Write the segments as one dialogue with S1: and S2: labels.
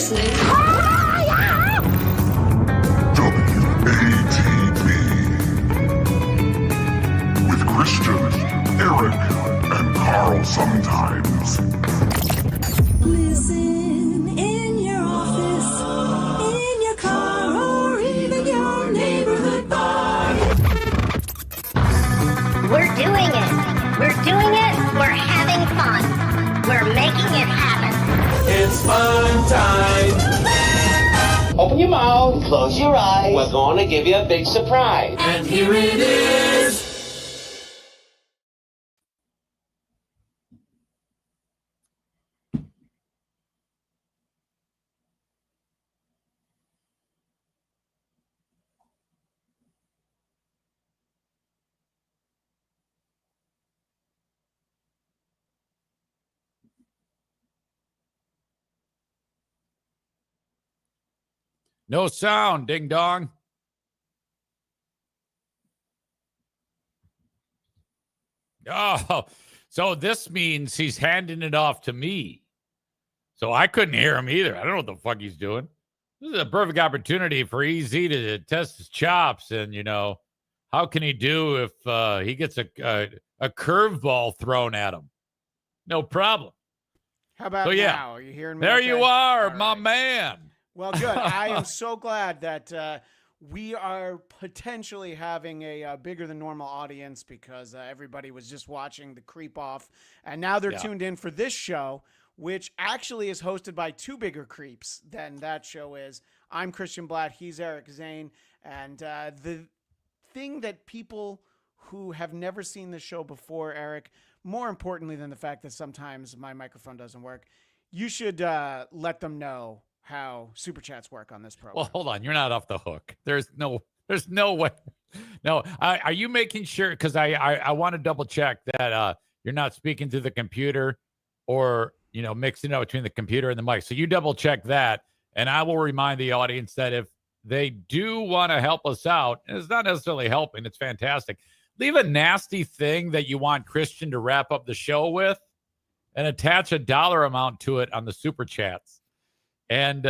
S1: listening.
S2: WATB with Christian, Eric, and Carl sometimes.
S1: Listen in your office, in your car, or even your neighborhood bar.
S3: We're doing it. We're doing it. We're having fun. We're making it happen.
S4: It's fun time.
S5: Open your mouth, close your eyes. We're going to give you a big surprise.
S4: And here it is.
S6: No sound, ding dong. Oh, so this means he's handing it off to me. So I couldn't hear him either. I don't know what the fuck he's doing. This is a perfect opportunity for EZ to test his chops. And, you know, how can he do if he gets a curveball thrown at him? No problem.
S7: How about now? Are you hearing me?
S6: There
S7: okay?
S6: you are,
S7: All
S6: my
S7: right.
S6: man.
S7: Well, good. I am so glad that we are potentially having a bigger than normal audience because everybody was just watching the creep off. And now they're tuned in for this show, which actually is hosted by two bigger creeps than that show is. I'm Christian Blatt. He's Eric Zane. And the thing that people who have never seen the show before, Eric, more importantly than the fact that sometimes my microphone doesn't work, you should let them know how super chats work on this program.
S6: Well, hold on. You're not off the hook. There's no way. No. Are you making sure? Because I want to double check that you're not speaking to the computer or, you know, mixing it up between the computer and the mic. So you double check that. And I will remind the audience that if they do want to help us out, and it's not necessarily helping, it's fantastic. Leave a nasty thing that you want Christian to wrap up the show with and attach a dollar amount to it on the super chats. And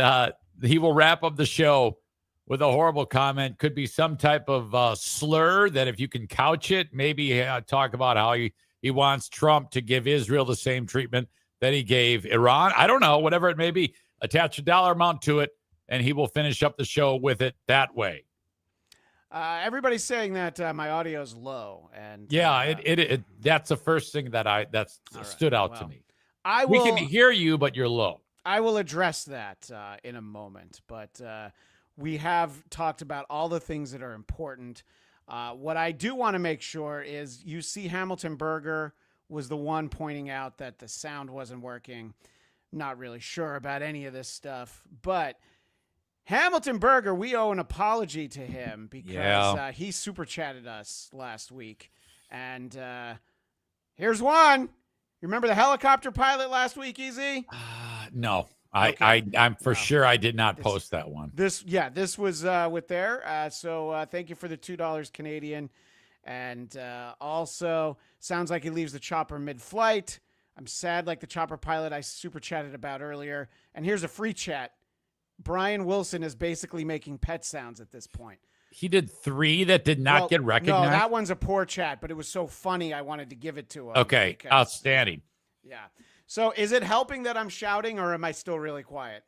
S6: he will wrap up the show with a horrible comment. Could be some type of slur that if you can couch it, maybe talk about how he wants Trump to give Israel the same treatment that he gave Iran. I don't know, whatever it may be. Attach a dollar amount to it, and he will finish up the show with it that way.
S7: Everybody's saying that my audio is low. And
S6: yeah, that's the first thing that stood out to me. We can hear you, but you're low.
S7: I will address that in a moment, but we have talked about all the things that are important. What I do want to make sure is you see Hamilton Berger was the one pointing out that the sound wasn't working. Not really sure about any of this stuff, but Hamilton Berger, we owe an apology to him because he super chatted us last week. And here's one. You remember the helicopter pilot last week, EZ?
S6: No,
S7: Okay.
S6: I'm for sure I did not post that one.
S7: This was with there. So thank you for the $2 Canadian. And also sounds like he leaves the chopper mid-flight. I'm sad like the chopper pilot I super chatted about earlier. And here's a free chat. Brian Wilson is basically making pet sounds at this point.
S6: He did 3 that did not get recognized.
S7: No, that one's a poor chat, but it was so funny I wanted to give it to him.
S6: Okay, outstanding.
S7: Yeah. So is it helping that I'm shouting or am I still really quiet?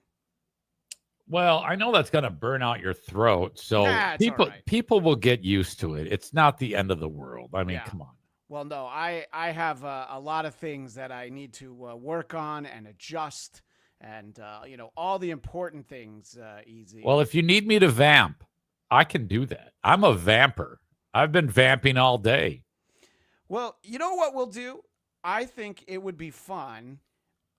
S6: Well, I know that's going to burn out your throat. So people will get used to it. It's not the end of the world. I mean, come on.
S7: Well, no, I have a lot of things that I need to work on and adjust and, all the important things, easy.
S6: Well, if you need me to vamp, I can do that. I'm a vamper. I've been vamping all day.
S7: Well, you know what we'll do? I think it would be fun.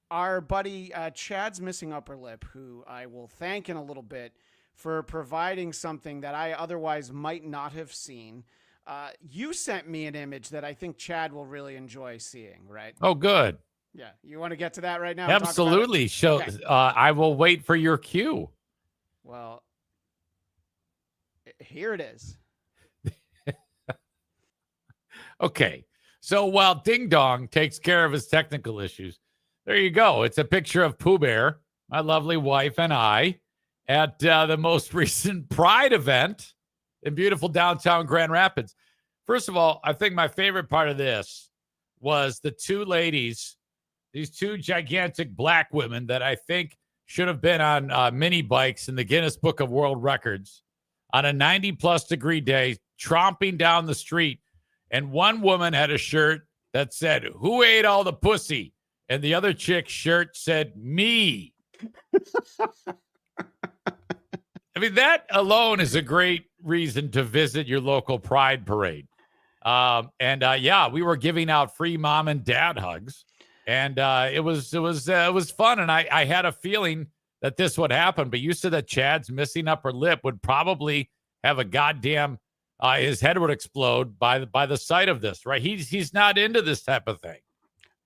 S7: Our buddy Chad's missing upper lip, who I will thank in a little bit for providing something that I otherwise might not have seen. You sent me an image that I think Chad will really enjoy seeing, right?
S6: Oh, good.
S7: Yeah. You want to get to that right now?
S6: Absolutely. So I will wait for your cue.
S7: Well, here it is.
S6: Okay. So while Ding Dong takes care of his technical issues, there you go. It's a picture of Pooh Bear my lovely wife and I at the most recent Pride event in beautiful downtown Grand Rapids. First of all, I think my favorite part of this was the two ladies, these two gigantic black women that I think should have been on mini bikes in the Guinness Book of World Records on a 90-plus degree day, tromping down the street. And one woman had a shirt that said, "Who ate all the pussy?" And the other chick's shirt said, "Me." I mean, that alone is a great reason to visit your local Pride parade. Yeah, we were giving out free mom and dad hugs, and it was fun. And I had a feeling that this would happen, but you said that Chad's missing upper lip would probably have a goddamn his head would explode by the sight of this, right? He's not into this type of thing.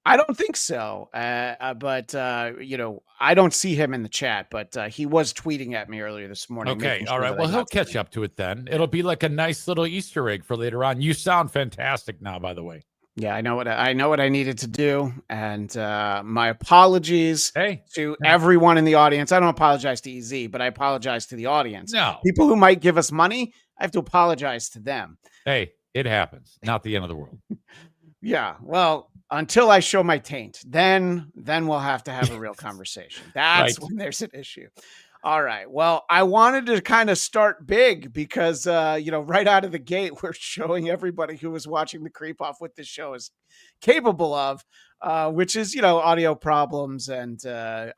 S7: I don't think so. But I don't see him in the chat, but he was tweeting at me earlier this morning.
S6: Okay. All right. Well, he'll catch up to it then. It'll be like a nice little Easter egg for later on. You sound fantastic now, by the way.
S7: Yeah, I know what I needed to do. And my apologies to everyone in the audience. I don't apologize to EZ, but I apologize to the audience.
S6: No.
S7: People who might give us money, I have to apologize to them.
S6: Hey, it happens. Not the end of the world.
S7: Yeah. Well, until I show my taint, then we'll have to have a real conversation. That's when there's an issue. All right. Well, I wanted to kind of start big because, right out of the gate, we're showing everybody who is watching the Creep Off what this show is capable of, which is, audio problems and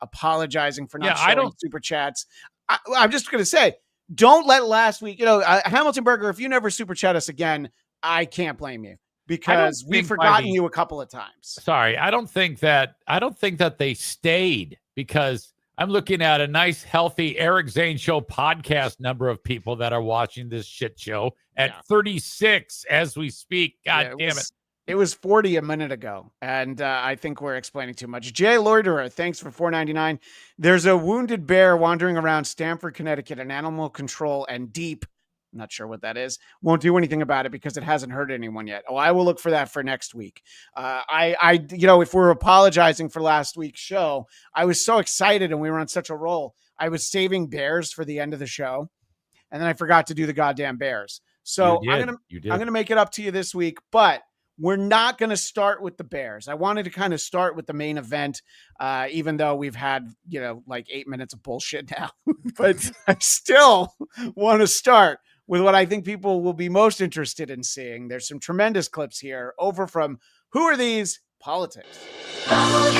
S7: apologizing for not showing super chats. I'm just going to say, don't let last week, Hamilton Burger, if you never super chat us again, I can't blame you. Because we've forgotten you a couple of times.
S6: Sorry, I don't think that they stayed, because I'm looking at a nice, healthy Eric Zane Show podcast number of people that are watching this shit show at 36 as we speak. God damn it.
S7: It was 40 a minute ago, and I think we're explaining too much. Jay Loiterer, thanks for $4.99. There's a wounded bear wandering around Stamford, Connecticut, an animal control and deep. Not sure what that is. Won't do anything about it because it hasn't hurt anyone yet. Oh, I will look for that for next week. If we're apologizing for last week's show, I was so excited and we were on such a roll. I was saving bears for the end of the show, and then I forgot to do the goddamn bears. So I'm gonna make it up to you this week, but we're not going to start with the Bears. I wanted to kind of start with the main event, even though we've had, like 8 minutes of bullshit now. But I still want to start with what I think people will be most interested in seeing. There's some tremendous clips here over from Who Are These? Politics.
S1: Who are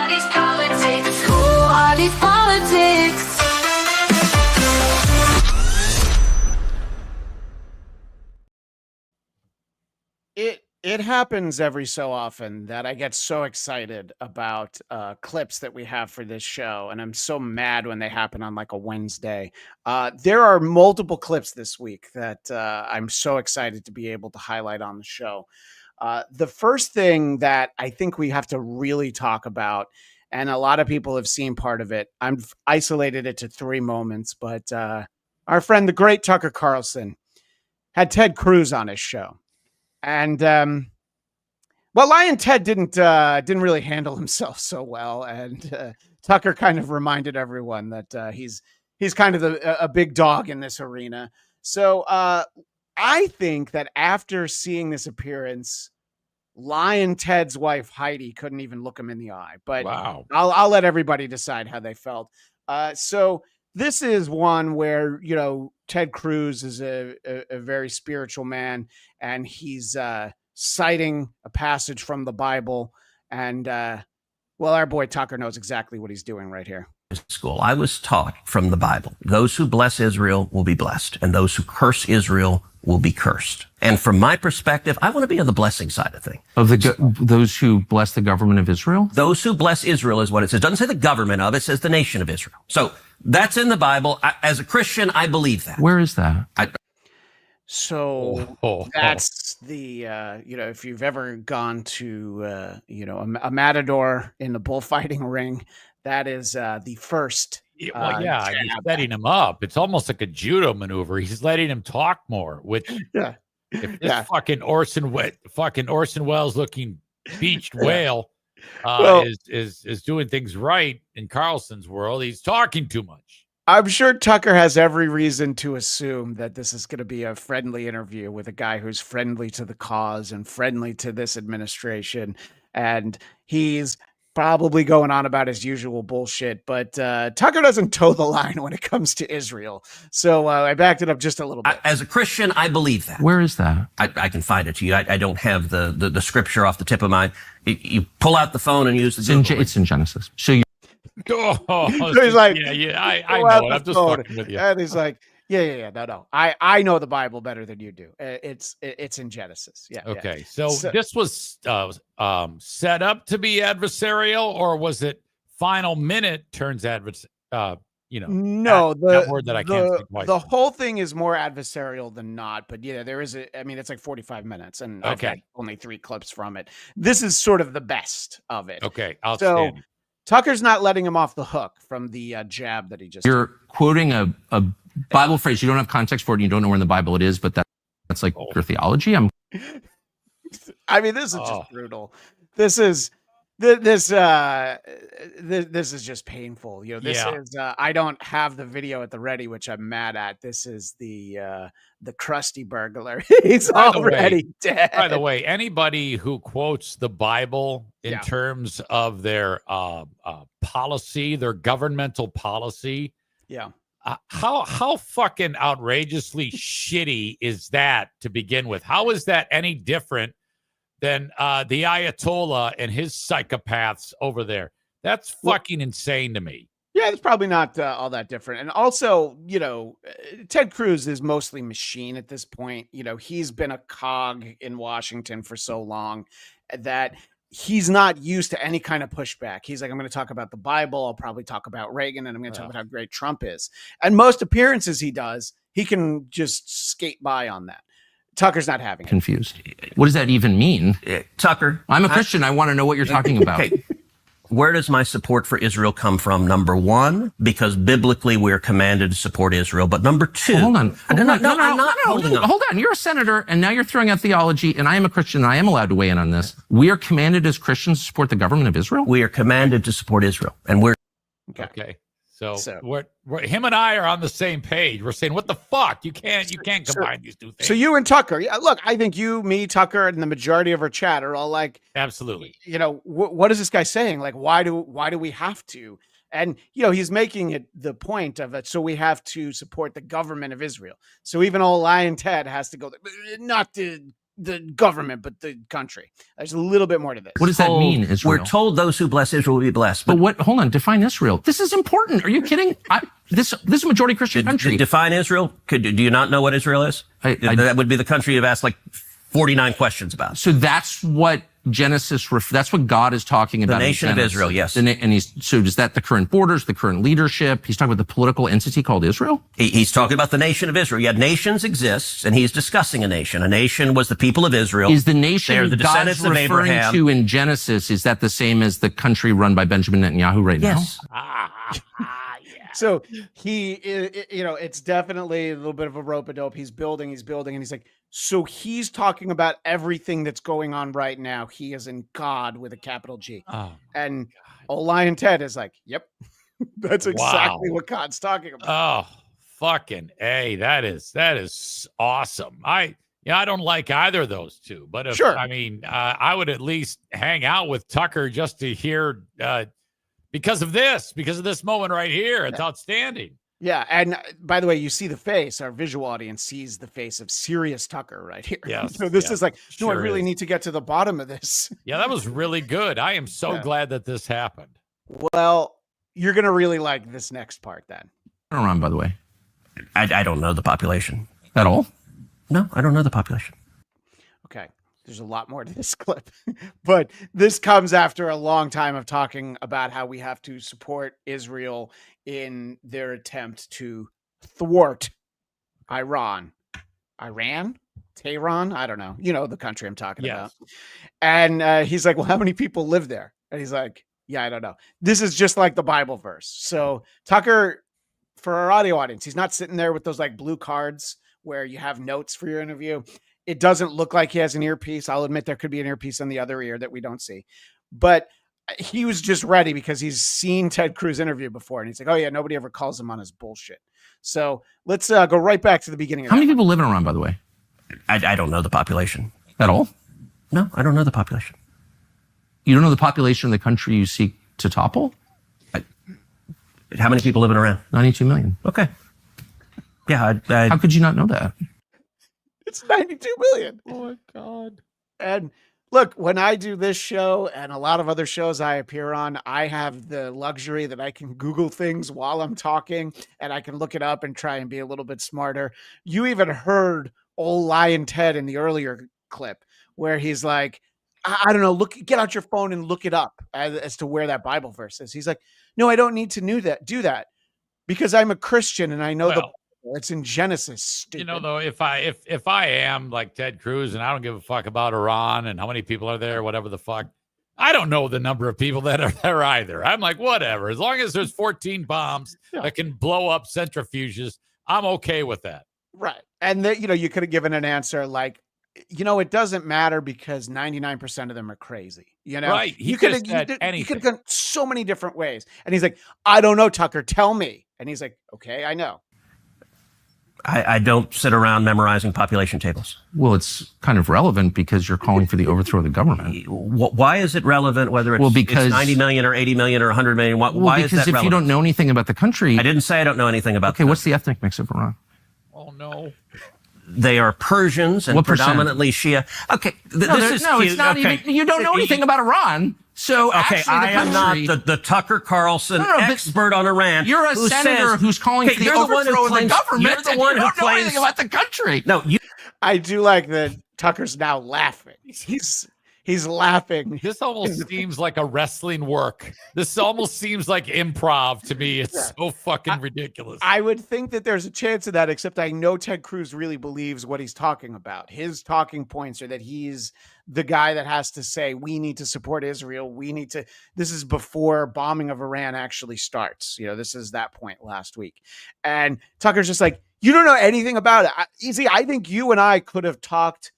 S1: these politics? Who are these politics?
S7: It happens every so often that I get so excited about clips that we have for this show, and I'm so mad when they happen on like a Wednesday. There are multiple clips this week that I'm so excited to be able to highlight on the show. The first thing that I think we have to really talk about, and a lot of people have seen part of it, I've isolated it to 3 moments, but our friend, the great Tucker Carlson, had Ted Cruz on his show. And Lion Ted didn't really handle himself so well, and Tucker kind of reminded everyone that he's kind of a big dog in this arena. So I think that after seeing this appearance, Lion Ted's wife Heidi couldn't even look him in the eye. But wow. I'll let everybody decide how they felt. So this is one where, Ted Cruz is a very spiritual man, and he's citing a passage from the Bible. And, our boy Tucker knows exactly what he's doing right here.
S8: School, I was taught from the Bible, those who bless Israel will be blessed, and those who curse Israel will be cursed. And from my perspective, I want to be on the blessing side of things.
S9: Of those who bless the government of Israel?
S8: Those who bless Israel is what it says. It doesn't say the government of it, says the nation of Israel. So that's in the Bible. As a Christian, I believe that.
S9: Where is that?
S7: That's the, if you've ever gone to, a matador in the bullfighting ring, that is the first.
S6: He's setting him up. It's almost like a judo maneuver. He's letting him talk more. Which, if this fucking Orson Welles looking beached whale
S7: Well-
S6: is doing things right in Carlson's world. He's talking too much.
S7: I'm sure Tucker has every reason to assume that this is going to be a friendly interview with a guy who's friendly to the cause and friendly to this administration. And he's probably going on about his usual bullshit, but Tucker doesn't toe the line when it comes to Israel. So I backed it up just a little bit.
S8: As a Christian, I believe that.
S9: Where is that?
S8: I can find it to you. I don't have the scripture off the tip of my. You pull out the phone and use the Google.
S9: It's in Genesis. So you.
S6: Oh,
S7: So he's like,
S6: I
S7: pull out
S6: know it.
S7: the
S6: I'm just
S7: phone.
S6: fucking with you.
S7: And he's like, yeah, no. I know the Bible better than you do. It's in Genesis. Yeah.
S6: Okay, so this was set up to be adversarial, or was it final minute turns adversarial?
S7: No,
S6: that word that I can't say twice.
S7: The whole thing is more adversarial than not, but yeah, there is it's like 45 minutes, and I've got only 3 clips from it. This is sort of the best of it.
S6: Okay,
S7: so
S6: outstanding.
S7: Tucker's not letting him off the hook from the jab that he just.
S9: You're quoting a Bible phrase. You don't have context for it. And you don't know where in the Bible it is, but that's like your theology.
S7: I mean, this is just brutal. This is this is just painful. This is I don't have the video at the ready, which I'm mad at. This is the crusty burglar. He's already dead.
S6: By the way, anybody who quotes the Bible in terms of their policy, their governmental policy, how fucking outrageously shitty is that to begin with? How is that any different than the Ayatollah and his psychopaths over there? That's fucking insane to me.
S7: Yeah, it's probably not all that different. And also, Ted Cruz is mostly machine at this point. He's been a cog in Washington for so long that he's not used to any kind of pushback. He's like, I'm going to talk about the Bible. I'll probably talk about Reagan, and I'm going to talk about how great Trump is. And most appearances he does, he can just skate by on that. Tucker's not having it.
S9: Confused. What does that even mean?
S8: Tucker,
S9: I'm a Christian. I want to know what you're talking about.
S8: Okay. Where does my support for Israel come from? Number one, because biblically we're commanded to support Israel. But number two,
S9: hold on.
S8: I'm not holding on.
S9: Hold on. You're a senator, and now you're throwing out theology, and I am a Christian, and I am allowed to weigh in on this. We are commanded as Christians to support the government of Israel?
S8: We are commanded to support Israel, and we're
S6: okay. So we're him and I are on the same page. We're saying, what the fuck? You can't combine these two things.
S7: So you and Tucker, look, I think you, me, Tucker, and the majority of our chat are all like,
S6: absolutely.
S7: What is this guy saying? Like, why do we have to? And he's making it the point of it. So we have to support the government of Israel. So even old Lion Ted has to go, not the government, but the country. There's a little bit more to this.
S9: What does that mean, Israel?
S8: We're told those who bless Israel will be blessed.
S9: But hold on, define Israel. This is important. Are you kidding? This is a majority Christian country.
S8: Define Israel? Do you not know what Israel is? That would be the country you've asked like 49 questions about.
S9: So that's what Genesis, that's what God is talking about.
S8: The nation of Israel, yes.
S9: And so is that the current borders, the current leadership? He's talking about the political entity called Israel?
S8: He's talking about the nation of Israel. Yeah, nations exist, and he's discussing a nation. A nation was the people of Israel.
S9: Is the nation
S8: They're the
S9: God's
S8: descendants of
S9: referring
S8: Abraham.
S9: to in Genesis, is that the same as the country run by Benjamin Netanyahu right now?
S8: Yes.
S7: So he, it's definitely a little bit of a rope-a-dope. He's building, and he's like, so he's talking about everything that's going on right now. He is in God with a capital G.
S6: Oh,
S7: and Lion Ted is like, yep, that's exactly what God's talking about.
S6: Oh, fucking A. That is awesome. I don't like either of those two, but I would at least hang out with Tucker just to hear, because of this moment right here. It's outstanding.
S7: Yeah. And by the way, you see the face, our visual audience sees the face of serious Tucker right here.
S6: Yes,
S7: so this is like, no,
S6: sure
S7: I really
S6: is.
S7: need to get to the bottom of this.
S6: Yeah, that was really good. I am so glad that this happened.
S7: Well, you're going to really like this next part then.
S9: Around, by the way.
S8: I don't know the population.
S9: At all?
S8: No, I don't know the population.
S7: Okay. There's a lot more to this clip, but this comes after a long time of talking about how we have to support Israel in their attempt to thwart Tehran. I don't know. The country I'm talking about. And he's like, well, how many people live there? And he's like, yeah, I don't know. This is just like the Bible verse. So Tucker, for our audio audience, he's not sitting there with those like blue cards where you have notes for your interview. It doesn't look like he has an earpiece. I'll admit there could be an earpiece on the other ear that we don't see. But he was just ready because he's seen Ted Cruz interview before, and he's like, oh yeah, nobody ever calls him on his bullshit. So let's go right back to the beginning.
S9: How many people live in Iran, by the way?
S8: I don't know the population.
S9: At all?
S8: No, I don't know the population.
S9: You don't know the population of the country you seek to topple?
S8: How many people live in Iran?
S9: 92 million.
S8: Okay. Yeah.
S9: How could you not know that?
S7: It's 92 million.
S6: Oh my God.
S7: And look, when I do this show and a lot of other shows I appear on, I have the luxury that I can Google things while I'm talking, and I can look it up and try and be a little bit smarter. You even heard old Lion Ted in the earlier clip where he's like, I don't know, get out your phone and look it up as to where that Bible verse is. He's like, no, I don't need to do that because I'm a Christian and I know the Bible. It's in Genesis. Stupid.
S6: You know, though, if I am like Ted Cruz and I don't give a fuck about Iran and how many people are there, whatever the fuck, I don't know the number of people that are there either. I'm like, whatever. As long as there's 14 bombs that can blow up centrifuges, I'm okay with that.
S7: Right. And that, you could have given an answer like, it doesn't matter because 99% of them are crazy.
S6: Right.
S7: You could have gone so many different ways. And he's like, I don't know, Tucker, tell me. And he's like, okay, I know.
S8: I don't sit around memorizing population tables.
S9: Well, it's kind of relevant because you're calling for the overthrow of the government.
S8: Why is it relevant whether it's, it's 90 million or 80 million or 100 million? Why is that relevant?
S9: Because if you don't know anything about the country...
S8: I didn't say I don't know anything about
S9: Okay, what's the ethnic mix of Iran?
S6: Oh, no.
S8: They are Persians and
S9: what
S8: predominantly Shia. Okay,
S9: it's not even... You don't know anything about Iran. So
S8: okay, I am not the Tucker Carlson expert on Iran.
S9: You're a senator who's calling for the overthrow of the government.
S8: You're the one who
S9: don't know anything about the country.
S8: No,
S7: I do like that Tucker's now laughing. He's laughing.
S6: This almost seems like a wrestling work. This almost seems like improv to me. It's so fucking ridiculous.
S7: I would think that there's a chance of that, except I know Ted Cruz really believes what he's talking about. His talking points are that he's the guy that has to say, we need to support Israel. This is before bombing of Iran actually starts. This is that point last week. And Tucker's just like, you don't know anything about it. I think you and I could have talked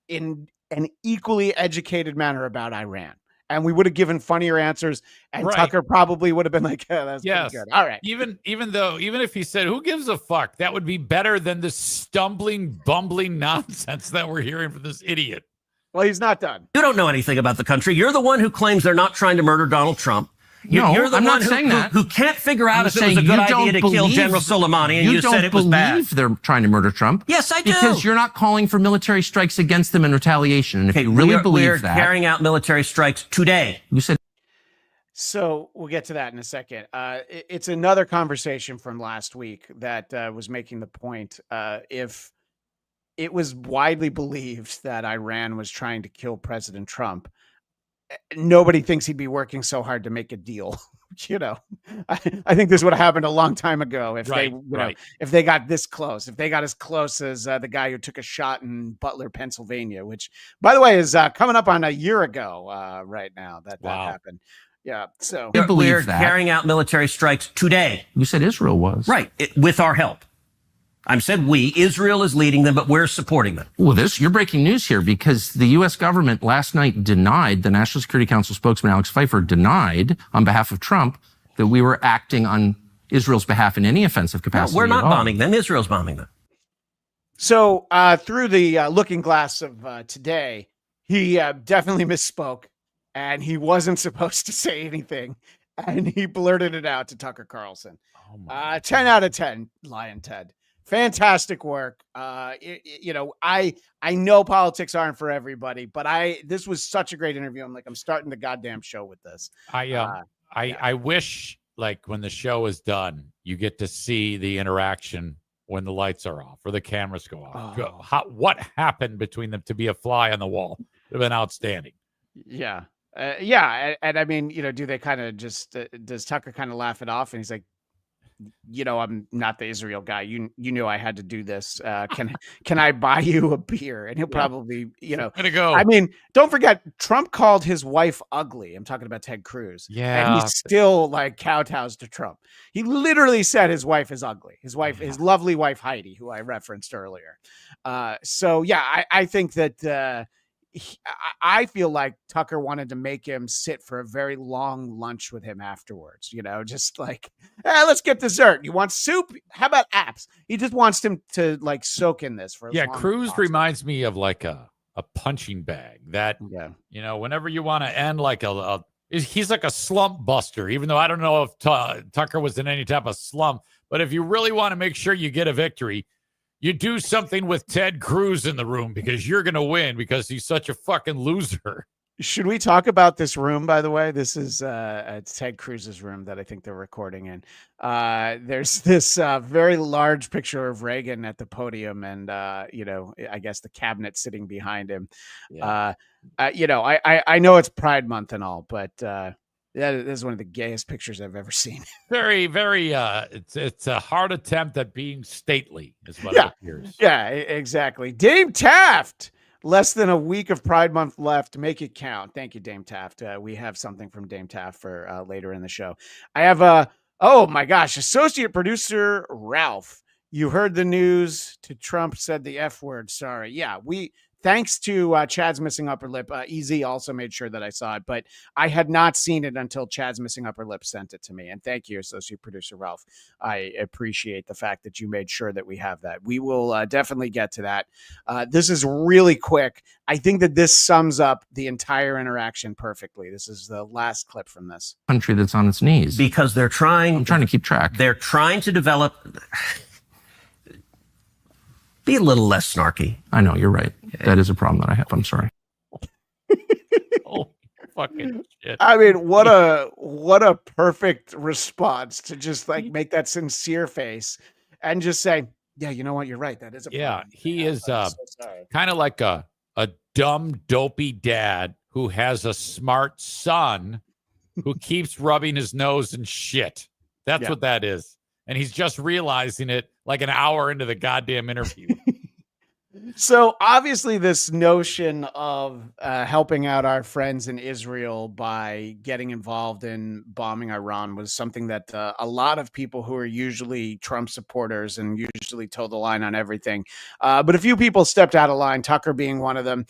S7: in an equally educated manner about Iran. And we would have given funnier answers. And Tucker probably would have been like, oh, that's pretty good. All right.
S6: Even if he said, who gives a fuck? That would be better than the stumbling, bumbling nonsense that we're hearing from this idiot.
S7: Well, he's not done.
S8: You don't know anything about the country. You're the one who claims they're not trying to murder Donald Trump. You're the one who can't figure out if it was a good idea to kill General Soleimani, and you said it was bad.
S9: You don't believe they're trying to murder Trump.
S8: Yes, I do.
S9: Because you're not calling for military strikes against them in retaliation. And if you really believe that...
S8: We're carrying out military strikes today.
S9: You said...
S7: So we'll get to that in a second. It's another conversation from last week that was making the point. If it was widely believed that Iran was trying to kill President Trump, nobody thinks he'd be working so hard to make a deal. I think this would have happened a long time ago if if they got this close, if they got as close as the guy who took a shot in Butler, Pennsylvania, which, by the way, is coming up on a year ago right now that happened. Yeah. So
S8: we're carrying out military strikes today.
S9: You said Israel was.
S8: Right. With our help. I said Israel is leading them, but we're supporting them.
S9: Well, you're breaking news here because the U.S. government last night denied, the National Security Council spokesman Alex Pfeiffer denied on behalf of Trump that we were acting on Israel's behalf in any offensive capacity.
S8: No, we're not bombing them. Israel's bombing them.
S7: So through the looking glass of today, he definitely misspoke and he wasn't supposed to say anything. And he blurted it out to Tucker Carlson. 10 out of 10, Lion Ted. Fantastic work. I know politics aren't for everybody, but this was such a great interview. I'm starting the goddamn show with this.
S6: I wish, like, when the show is done, you get to see the interaction when the lights are off or the cameras go off. What happened between them to be a fly on the wall? It would have been outstanding.
S7: Yeah. And I mean, do they kind of just, does Tucker kind of laugh it off? And he's like, I'm not the Israel guy. You knew I had to do this. Can I buy you a beer? And he'll probably,
S6: Gonna go.
S7: I mean, don't forget, Trump called his wife ugly. I'm talking about Ted Cruz.
S6: Yeah.
S7: And he's still like kowtows to Trump. He literally said his wife is ugly. His lovely wife, Heidi, who I referenced earlier. I think that, I feel like Tucker wanted to make him sit for a very long lunch with him afterwards, just like, let's get dessert. You want soup? How about apps? He just wants him to like soak in this for as long as
S6: Cruz
S7: possible.
S6: reminds me of like a punching bag that, whenever you want to end like he's like a slump buster, even though I don't know if Tucker was in any type of slump, but if you really want to make sure you get a victory, you do something with Ted Cruz in the room because you're going to win because he's such a fucking loser.
S7: Should we talk about this room, by the way? This is Ted Cruz's room that I think they're recording in. There's this very large picture of Reagan at the podium and, I guess the cabinet sitting behind him. Yeah. I know it's Pride Month and all, but that is one of the gayest pictures I've ever seen.
S6: Very, very, it's a hard attempt at being stately is what it appears.
S7: Yeah, exactly. Dame Taft. Less than a week of Pride Month left. Make it count. Thank you, Dame Taft. We have something from Dame Taft for later in the show. I have oh my gosh, associate producer Ralph. You heard the news. Trump said the F word. Sorry. Yeah, thanks to Chad's Missing Upper Lip. EZ also made sure that I saw it, but I had not seen it until Chad's Missing Upper Lip sent it to me. And thank you, associate producer Ralph. I appreciate the fact that you made sure that we have that. We will definitely get to that. This is really quick. I think that this sums up the entire interaction perfectly. This is the last clip from this.
S9: Country that's on its knees.
S8: Because I'm trying
S9: to keep track.
S8: They're trying to develop. Be a little less snarky.
S9: I know, you're right. That is a problem that I have. I'm sorry.
S6: Oh, fucking shit.
S7: I mean, what a perfect response to just like make that sincere face and just say, yeah, you know what? You're right. That is a problem.
S6: He is kind of like a dumb, dopey dad who has a smart son who keeps rubbing his nose in shit. That's what that is. And he's just realizing it like an hour into the goddamn interview.
S7: So obviously this notion of helping out our friends in Israel by getting involved in bombing Iran was something that a lot of people who are usually Trump supporters and usually toe the line on everything. But a few people stepped out of line, Tucker being one of them.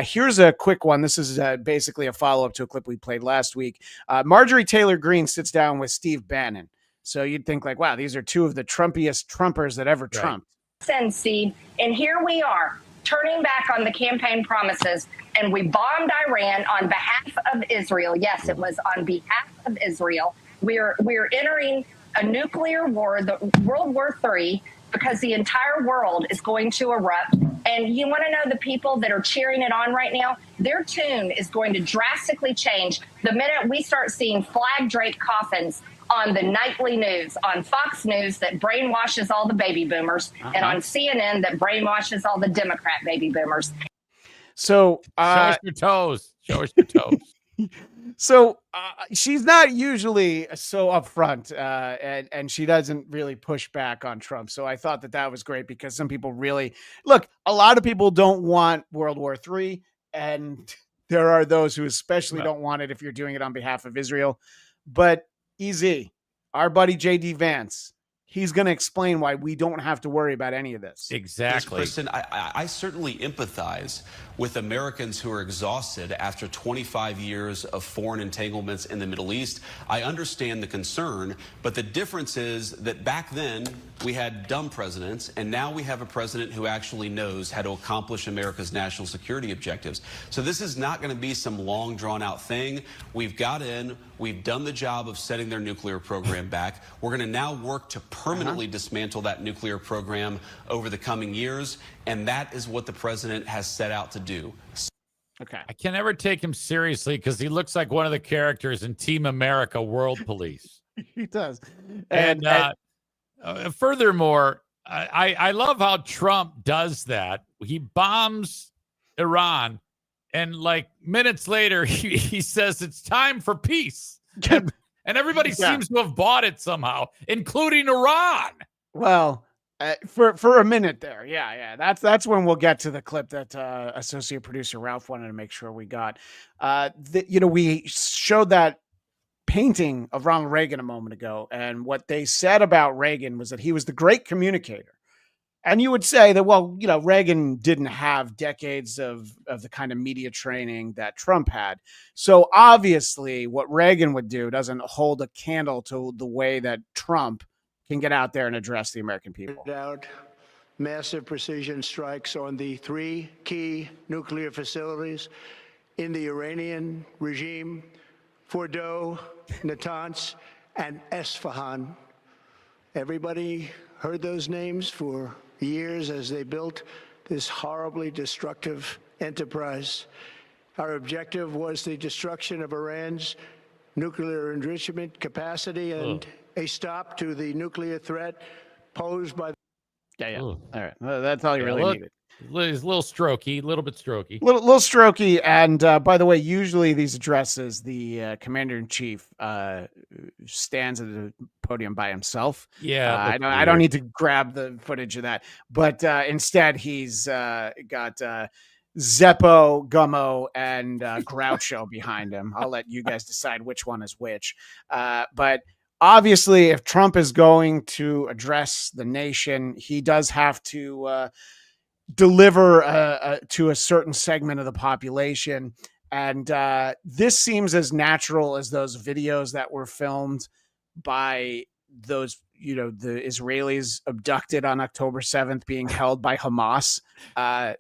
S7: Here's a quick one. This is basically a follow-up to a clip we played last week. Marjorie Taylor Greene sits down with Steve Bannon. So you'd think like, wow, these are two of the Trumpiest Trumpers that ever trumped.
S10: Send Steve, and here we are turning back on the campaign promises, and we bombed Iran on behalf of Israel. Yes, it was on behalf of Israel. We're entering a nuclear war, the World War III, because the entire world is going to erupt. And you want to know the people that are cheering it on right now? Their tune is going to drastically change the minute we start seeing flag draped coffins on the nightly news, on Fox News that brainwashes all the baby boomers, and on CNN that brainwashes all the Democrat baby boomers.
S7: So
S6: show us your toes. Show us your toes.
S7: So she's not usually so upfront, and she doesn't really push back on Trump. So I thought that was great because some people really look. A lot of people don't want World War III, and there are those who especially don't want it if you're doing it on behalf of Israel. But EZ, our buddy JD Vance, he's going to explain why we don't have to worry about any of this.
S6: Exactly.
S11: Yes, Kristen, I certainly empathize with Americans who are exhausted after 25 years of foreign entanglements in the Middle East. I understand the concern, but the difference is that back then we had dumb presidents, and now we have a president who actually knows how to accomplish America's national security objectives. So this is not going to be some long, drawn-out thing. We've got in. We've done the job of setting their nuclear program back. We're going to now work to permanently dismantle that nuclear program over the coming years, and that is what the president has set out to do.
S7: Okay.
S6: I can never take him seriously because he looks like one of the characters in Team America World Police.
S7: He does.
S6: And furthermore, I love how Trump does that. He bombs Iran, and like minutes later, he says it's time for peace. And everybody seems to have bought it somehow, including Iran.
S7: Well, for a minute there. Yeah. That's when we'll get to the clip that associate producer Ralph wanted to make sure we got. We showed that painting of Ronald Reagan a moment ago, and what they said about Reagan was that he was the great communicator. And you would say that, well, Reagan didn't have decades of the kind of media training that Trump had. So obviously what Reagan would do doesn't hold a candle to the way that Trump can get out there and address the American people.
S12: Out massive precision strikes on the 3 key nuclear facilities in the Iranian regime, Fordow, Natanz, and Esfahan. Everybody heard those names for years as they built this horribly destructive enterprise. Our objective was the destruction of Iran's nuclear enrichment capacity and a stop to the nuclear threat posed by.
S7: Yeah. All right. That's all you really needed.
S6: He's a little strokey, a little bit strokey.
S7: Little strokey. And by the way, usually these addresses, the commander-in-chief stands at the podium by himself.
S6: Yeah.
S7: I don't need to grab the footage of that. But instead, he's got Zeppo, Gummo, and Groucho behind him. I'll let you guys decide which one is which. But obviously, if Trump is going to address the nation, he does have to deliver to a certain segment of the population. And this seems as natural as those videos that were filmed by those, the Israelis abducted on October 7th being held by Hamas.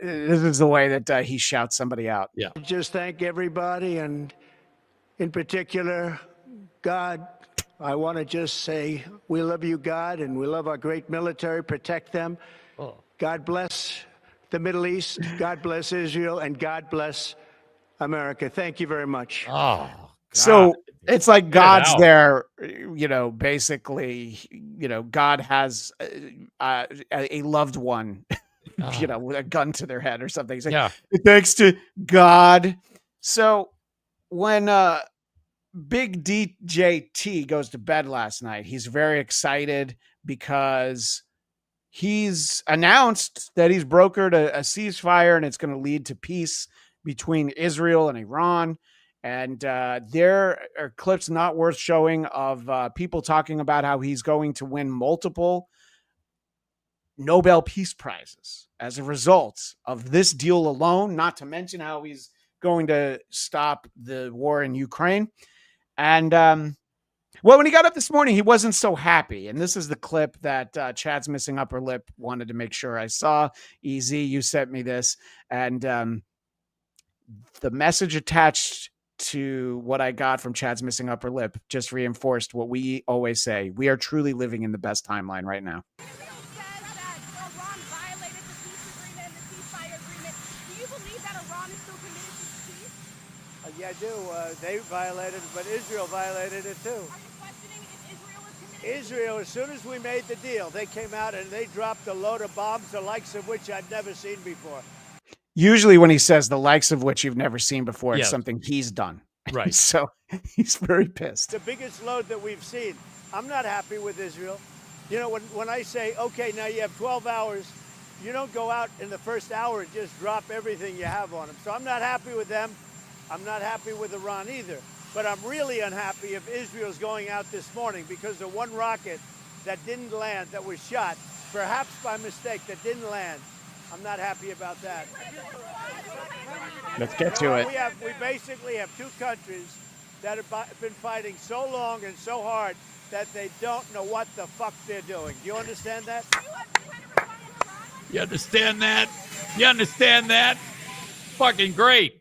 S7: This is the way that he shouts somebody out.
S6: Yeah.
S12: Just thank everybody, and in particular, God. I want to just say we love you, God, and we love our great military. Protect them. God bless the Middle East. God bless Israel, and God bless America. Thank you very much.
S6: Oh,
S7: so it's like God's there, basically, God has a loved one, with a gun to their head or something. He's like, thanks to God. So when Big DJT goes to bed last night, he's very excited because he's announced that he's brokered a ceasefire and it's going to lead to peace between Israel and Iran. And there are clips not worth showing of people talking about how he's going to win multiple Nobel Peace Prizes as a result of this deal alone, not to mention how he's going to stop the war in Ukraine. And when he got up this morning, he wasn't so happy. And this is the clip that Chad's missing upper lip wanted to make sure I saw. Easy, you sent me this. And the message attached to what I got from Chad's missing upper lip just reinforced what we always say. We are truly living in the best timeline right now.
S12: Yeah, I do. They violated it, but Israel violated it too. Are you questioning if Israel is committed? Israel, as soon as we made the deal, they came out and they dropped a load of bombs, the likes of which I've never seen before.
S7: Usually when he says the likes of which you've never seen before, it's something he's done.
S6: Right.
S7: So he's very pissed.
S12: The biggest load that we've seen. I'm not happy with Israel. When I say, okay, now you have 12 hours, you don't go out in the first hour and just drop everything you have on them. So I'm not happy with them. I'm not happy with Iran either, but I'm really unhappy if Israel's going out this morning because the one rocket that didn't land, that was shot, perhaps by mistake, that didn't land. I'm not happy about that.
S7: Let's get to it.
S12: We basically have two countries that have been fighting so long and so hard that they don't know what the fuck they're doing. Do you understand that?
S6: You understand that? You understand that? Fucking great.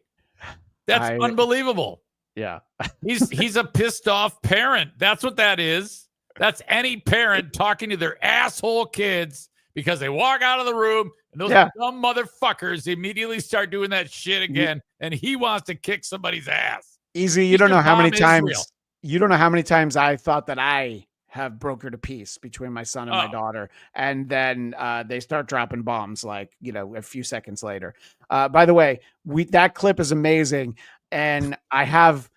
S6: That's unbelievable.
S7: Yeah.
S6: He's a pissed off parent. That's what that is. That's any parent talking to their asshole kids because they walk out of the room and those dumb motherfuckers immediately start doing that shit again. And he wants to kick somebody's ass.
S7: Easy. You don't know how many times. You don't know how many times I thought that I have brokered a peace between my son and my daughter. And then they start dropping bombs like, a few seconds later. By the way, that clip is amazing. And I have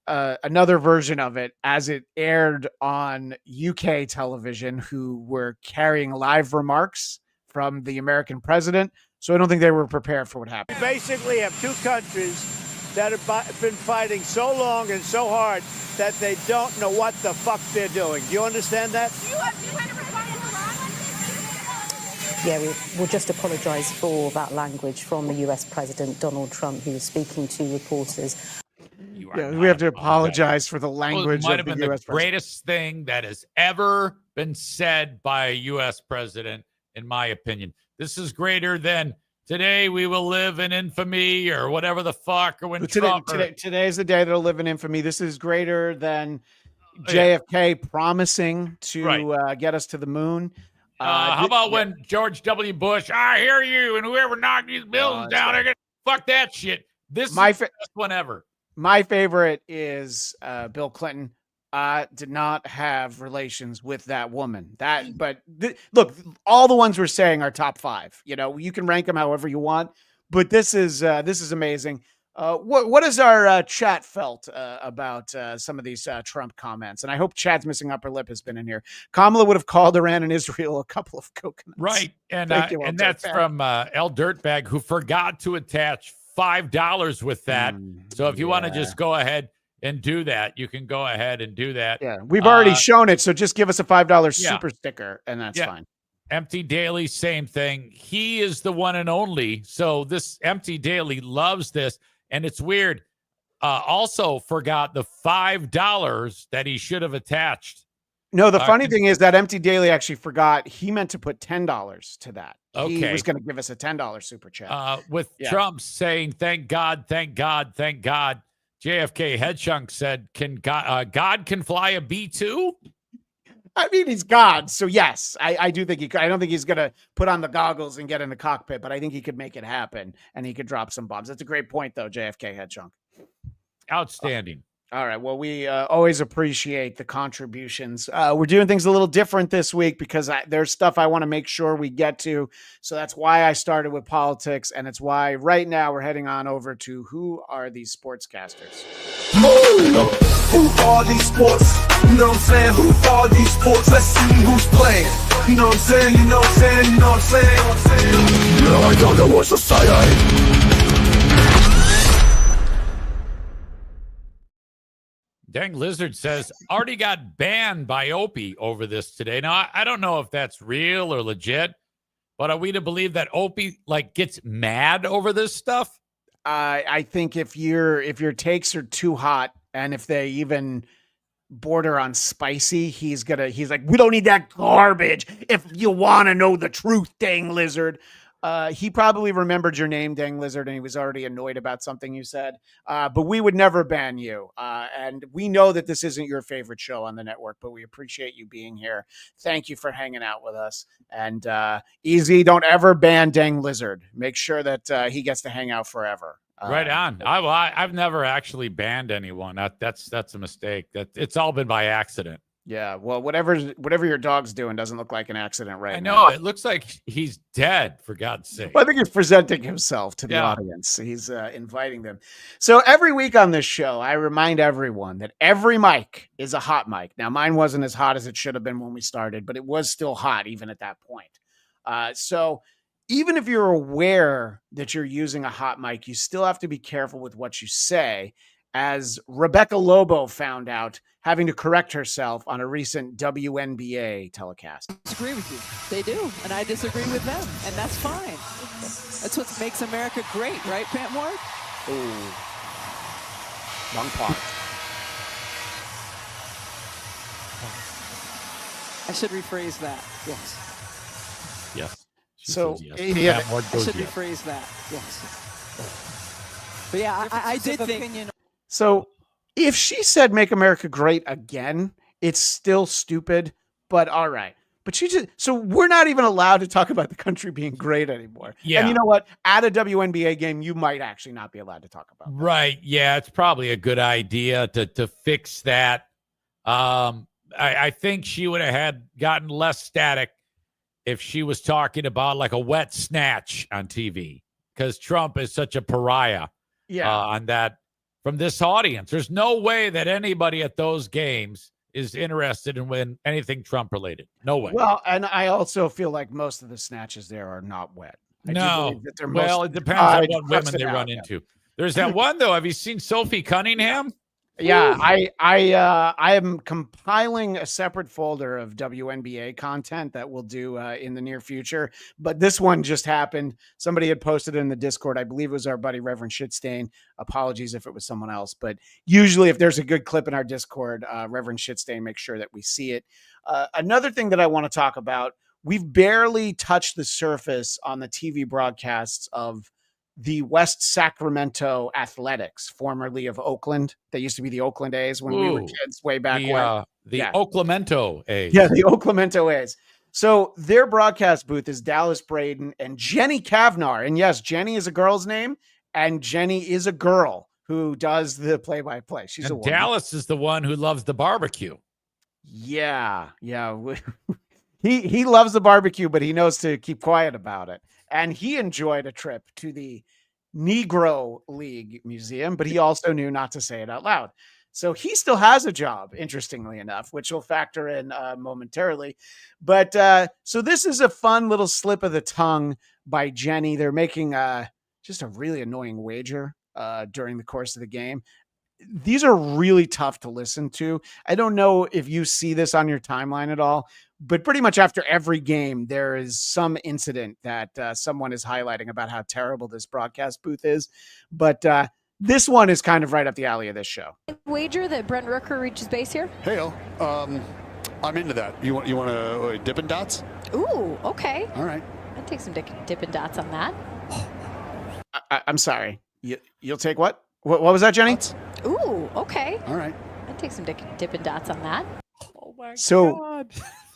S7: another version of it as it aired on UK television, who were carrying live remarks from the American president. So I don't think they were prepared for what happened.
S12: We basically have two countries that have been fighting so long and so hard that they don't know what the fuck they're doing. Do you understand that?
S13: we'll just apologise for that language from the US President Donald Trump, who was speaking to reporters.
S7: We have to apologize for the language
S6: might
S7: of
S6: have
S7: the
S6: been
S7: US
S6: the
S7: president.
S6: greatest thing that has ever been said by a U.S. president, in my opinion. This is greater than today we will live in infamy or whatever the fuck. Or when
S7: Today's the day that'll live in infamy. This is greater than JFK promising to get us to the moon.
S6: How about when George W. Bush, I hear you, and whoever knocked these buildings down, they're gonna fuck that shit. This is the best one ever.
S7: My favorite is Bill Clinton. Did not have relations with that woman. Look, all the ones we're saying are top 5. You know, you can rank them however you want, but this is amazing. What has our chat felt about some of these Trump comments? And I hope Chad's missing upper lip has been in here. Kamala would have called Iran and Israel a couple of coconuts.
S6: Right, and that's from El Dirtbag, who forgot to attach $5 with that. So if you want to just go ahead and do that, you can go ahead and do that.
S7: Yeah, we've already shown it, so just give us a $5 super sticker, and that's fine.
S6: Empty Daily, same thing. He is the one and only. So this Empty Daily loves this, and it's weird. Also forgot the $5 that he should have attached.
S7: No, the funny thing is that Empty Daily actually forgot. He meant to put $10 to that.
S6: Okay.
S7: He was going to give us a $10 super chat.
S6: With Trump saying, thank God, thank God, thank God. JFK Headchunk said, "Can God can fly a B-2?"
S7: I mean, he's God, so yes, I do think he could. I don't think he's gonna put on the goggles and get in the cockpit, but I think he could make it happen, and he could drop some bombs. That's a great point, though, JFK Headchunk.
S6: Outstanding.
S7: All right. Well, we always appreciate the contributions. We're doing things a little different this week because there's stuff I want to make sure we get to. So that's why I started with politics. And it's why right now we're heading on over to who are these sportscasters?
S4: Who are these sports? You know what I'm saying? Who are these sports? Let's see who's playing. You know what I'm saying? You know what I'm saying? You know what I'm saying? You know I don't know what's the side.
S6: Dang Lizard says, already got banned by Opie over this today. Now, I don't know if that's real or legit, but are we to believe that Opie gets mad over this stuff?
S7: I think if your takes are too hot and if they even border on spicy, he's like, we don't need that garbage. If you want to know the truth, dang Lizard. He probably remembered your name, dang Lizard, and he was already annoyed about something you said. But we would never ban you. And we know that this isn't your favorite show on the network, but we appreciate you being here. Thank you for hanging out with us. And Easy, don't ever ban dang Lizard. Make sure that he gets to hang out forever.
S6: Right on. I've never actually banned anyone. That's a mistake. It's all been by accident.
S7: Yeah, well, whatever your dog's doing doesn't look like an accident right now.
S6: I know. It looks like he's dead, for God's sake.
S7: Well, I think he's presenting himself to the audience. He's inviting them. So every week on this show, I remind everyone that every mic is a hot mic. Now, mine wasn't as hot as it should have been when we started, but it was still hot even at that point. So even if you're aware that you're using a hot mic, you still have to be careful with what you say. As Rebecca Lobo found out, having to correct herself on a recent WNBA telecast.
S14: I disagree with you. They do, and I disagree with them, and that's fine. That's what makes America great, right, Pant Ward?
S7: Ooh. Wrong part.
S14: I should rephrase that. Yes.
S6: Yes.
S7: So,
S6: yes.
S7: Yeah,
S14: I should rephrase that. Yes. But yeah, I did think.
S7: So if she said make America great again, it's still stupid, but all right. But so we're not even allowed to talk about the country being great anymore.
S6: Yeah.
S7: And you know what? At a WNBA game, you might actually not be allowed to talk about that.
S6: Right. Yeah. It's probably a good idea to fix that. I think she would have gotten less static if she was talking about like a wet snatch on TV, because Trump is such a pariah on that. From this audience, there's no way that anybody at those games is interested in anything Trump related. No way.
S7: Well, and I also feel like most of the snatches there are not wet.
S6: No. Well, it depends on what women they run into. There's that one, though. Have you seen Sophie Cunningham?
S7: Yeah, I am compiling a separate folder of WNBA content that we'll do in the near future. But this one just happened. Somebody had posted it in the Discord. I believe it was our buddy Reverend Shitstain. Apologies if it was someone else. But usually if there's a good clip in our Discord, Reverend Shitstain makes sure that we see it. Another thing that I want to talk about, we've barely touched the surface on the TV broadcasts of the West Sacramento Athletics, formerly of Oakland. They used to be the Oakland A's when we were kids way back when.
S6: The Oaklamento A's.
S7: Yeah, the Oaklamento A's. So their broadcast booth is Dallas Braden and Jenny Kavnar. And yes, Jenny is a girl's name, and Jenny is a girl who does the play-by-play. She's
S6: and
S7: a woman.
S6: Dallas is the one who loves the barbecue.
S7: Yeah. He loves the barbecue, but he knows to keep quiet about it. And he enjoyed a trip to the Negro League Museum, but he also knew not to say it out loud. So he still has a job, interestingly enough, which will factor in momentarily. But so this is a fun little slip of the tongue by Jenny. They're making just a really annoying wager during the course of the game. These are really tough to listen to. I don't know if you see this on your timeline at all, but pretty much after every game, there is some incident that someone is highlighting about how terrible this broadcast booth is. But this one is kind of right up the alley of this show.
S15: Wager that Brent Rooker reaches base here?
S16: Hey, I'm into that. You want to Dippin' Dots?
S15: Ooh, okay.
S16: All right.
S15: I'd take some Dippin' Dots on that.
S7: I'm sorry. You'll take what? What was that, Jenny?
S15: Ooh, okay.
S16: All right.
S15: I'd take some Dippin' Dots on that.
S6: Oh my
S7: God.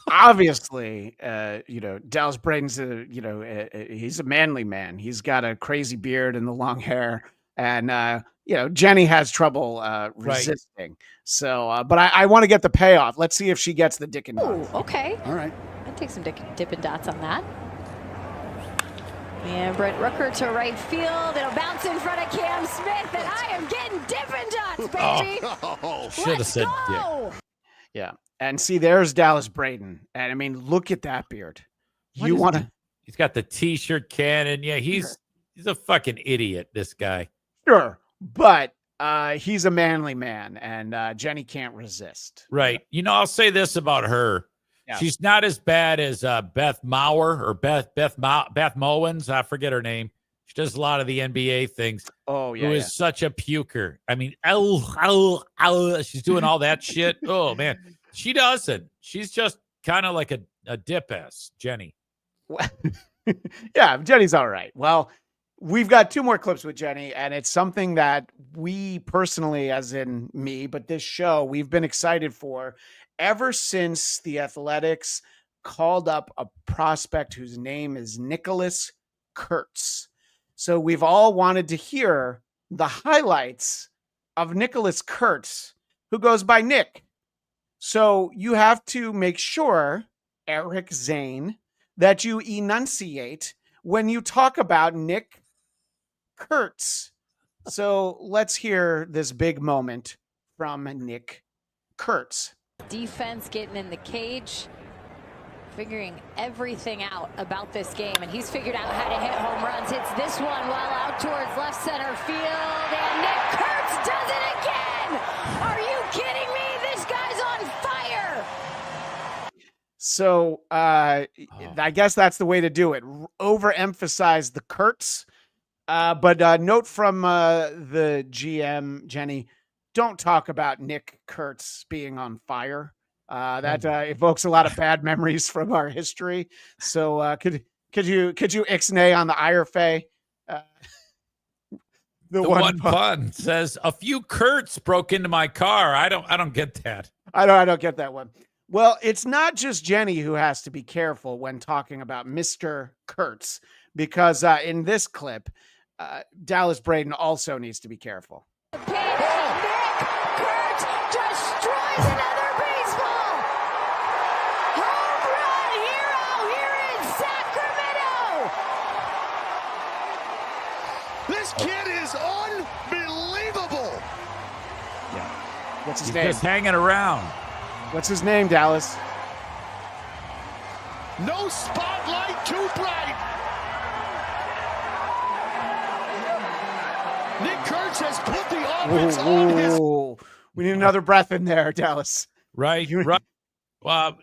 S7: Obviously, Dallas Braden's he's a manly man. He's got a crazy beard and the long hair, and Jenny has trouble resisting. Right. So, but I want to get the payoff. Let's see if she gets the Dick and Dots.
S15: Ooh, okay.
S16: All right.
S15: I'd take some Dippin' Dots on that. And Brent Rooker to right field. It'll bounce in front of Cam Smith, and I am getting Dippin' Dots, baby.
S6: Oh, should have said Dick.
S7: Yeah. And see, there's Dallas Braden. And I mean, look at that beard. You want to?
S6: He's got the T-shirt cannon. Yeah, he's a fucking idiot, this guy.
S7: Sure. But he's a manly man, and Jenny can't resist.
S6: Right. I'll say this about her. Yeah. She's not as bad as Beth Mauer or Beth Mowens. I forget her name. She does a lot of the NBA things.
S7: Oh, yeah.
S6: Who is such a puker. I mean, she's doing all that shit. Oh, man. She doesn't. She's just kind of like a dip-ass, Jenny.
S7: Yeah, Jenny's all right. Well, we've got two more clips with Jenny, and it's something that we personally, as in me, but this show, we've been excited for ever since the Athletics called up a prospect whose name is Nick Kurtz. So we've all wanted to hear the highlights of Nick Kurtz, who goes by Nick. So you have to make sure, Eric Zane, that you enunciate when you talk about Nick Kurtz. So let's hear this big moment from Nick Kurtz.
S15: Defense getting in the cage, figuring everything out about this game, and he's figured out how to hit home runs. Hits this one while out towards left center field, and Nick Kurtz does it again! Are you kidding me? This guy's on fire!
S7: So I guess that's the way to do it. Overemphasize the Kurtz. But note from the GM, Jenny, don't talk about Nick Kurtz being on fire. That evokes a lot of bad memories from our history. So could you ixnay on the IRFA?
S6: The one pun says a few Kurtz broke into my car. I don't get that.
S7: I don't get that one. Well, it's not just Jenny who has to be careful when talking about Mr. Kurtz, because in this clip, Dallas Braden also needs to be careful.
S15: Destroys another baseball. Home run hero here in Sacramento.
S16: This kid is unbelievable.
S7: Yeah. What's his
S6: He's
S7: name?
S6: just hanging around.
S7: What's his name, Dallas?
S16: No spotlight too bright. Nick Kurtz has put the offense on his...
S7: We need another breath in there, Dallas.
S6: Right. Well,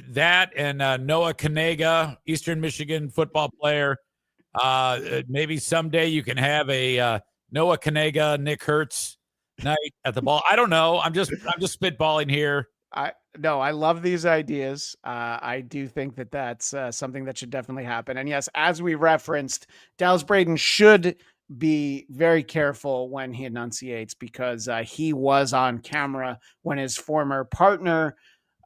S6: that and Noah Kanega, Eastern Michigan football player. Maybe someday you can have a Noah Kanega, Nick Kurtz night at the ball. I don't know. I'm just spitballing here.
S7: I love these ideas. I do think that that's something that should definitely happen. And yes, as we referenced, Dallas Braden should be very careful when he enunciates, because he was on camera when his former partner,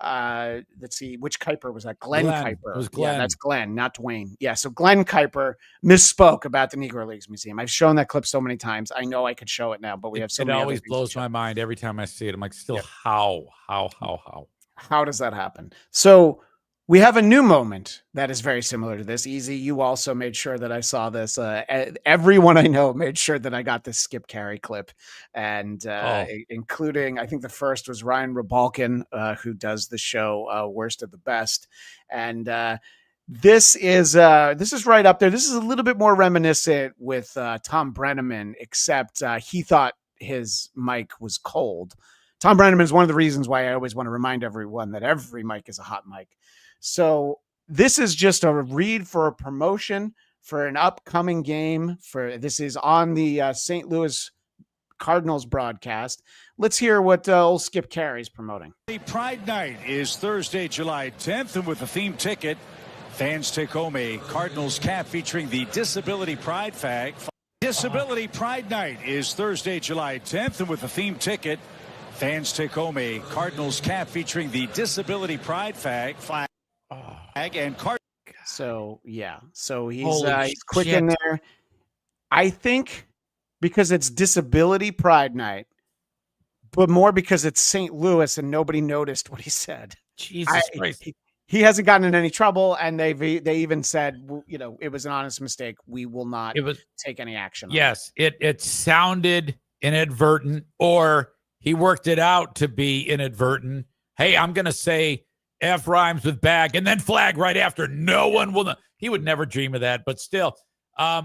S7: let's see, which Kuiper was that? Glenn Kuiper.
S6: It was Glenn.
S7: Yeah, that's Glenn, not Dwayne. Yeah, so Glenn Kuiper misspoke about the Negro Leagues Museum. I've shown that clip so many times. I know I could show it now, but we have so many.
S6: It always blows my mind every time I see it. I'm like, still, how?
S7: How does that happen? So we have a new moment that is very similar to this. Easy, you also made sure that I saw this. Everyone I know made sure that I got this Skip Caray clip, and including, I think the first was Ryan Rebalkin, who does the show Worst of the Best, and this is right up there. This is a little bit more reminiscent with Tom Brenneman, except he thought his mic was cold. Tom Brenneman is one of the reasons why I always want to remind everyone that every mic is a hot mic. So this is just a read for a promotion for an upcoming game. This is on the St. Louis Cardinals broadcast. Let's hear what old Skip Caray is promoting.
S17: The Pride Night is Thursday, July 10th, and with a theme ticket, fans take home a Cardinals cap featuring the Disability Pride flag. Disability Pride Night is Thursday, July 10th, and with a theme ticket, fans take home a Cardinals cap featuring the Disability Pride flag and card.
S7: So yeah, so he's quick in there. I think because it's Disability Pride Night, but more because it's St. Louis and nobody noticed what he said.
S6: Jesus Christ.
S7: He hasn't gotten in any trouble, and they even said, it was an honest mistake. We will not take any action.
S6: Yes, it sounded inadvertent, or he worked it out to be inadvertent. Hey, I'm going to say F rhymes with bag and then flag right after. No one will know. He would never dream of that. But still,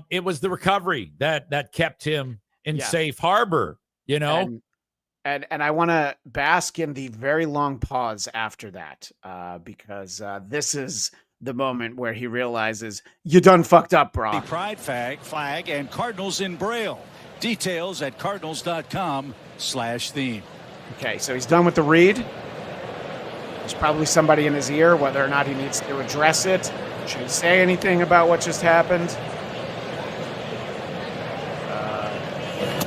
S6: it was the recovery that kept him in safe harbor,
S7: And I want to bask in the very long pause after that, because this is the moment where he realizes you done fucked up, bro.
S17: The Pride flag and Cardinals in Braille. Details at cardinals.com/theme.
S7: Okay, so he's done with the read. There's probably somebody in his ear, whether or not he needs to address it. Should he say anything about what just happened?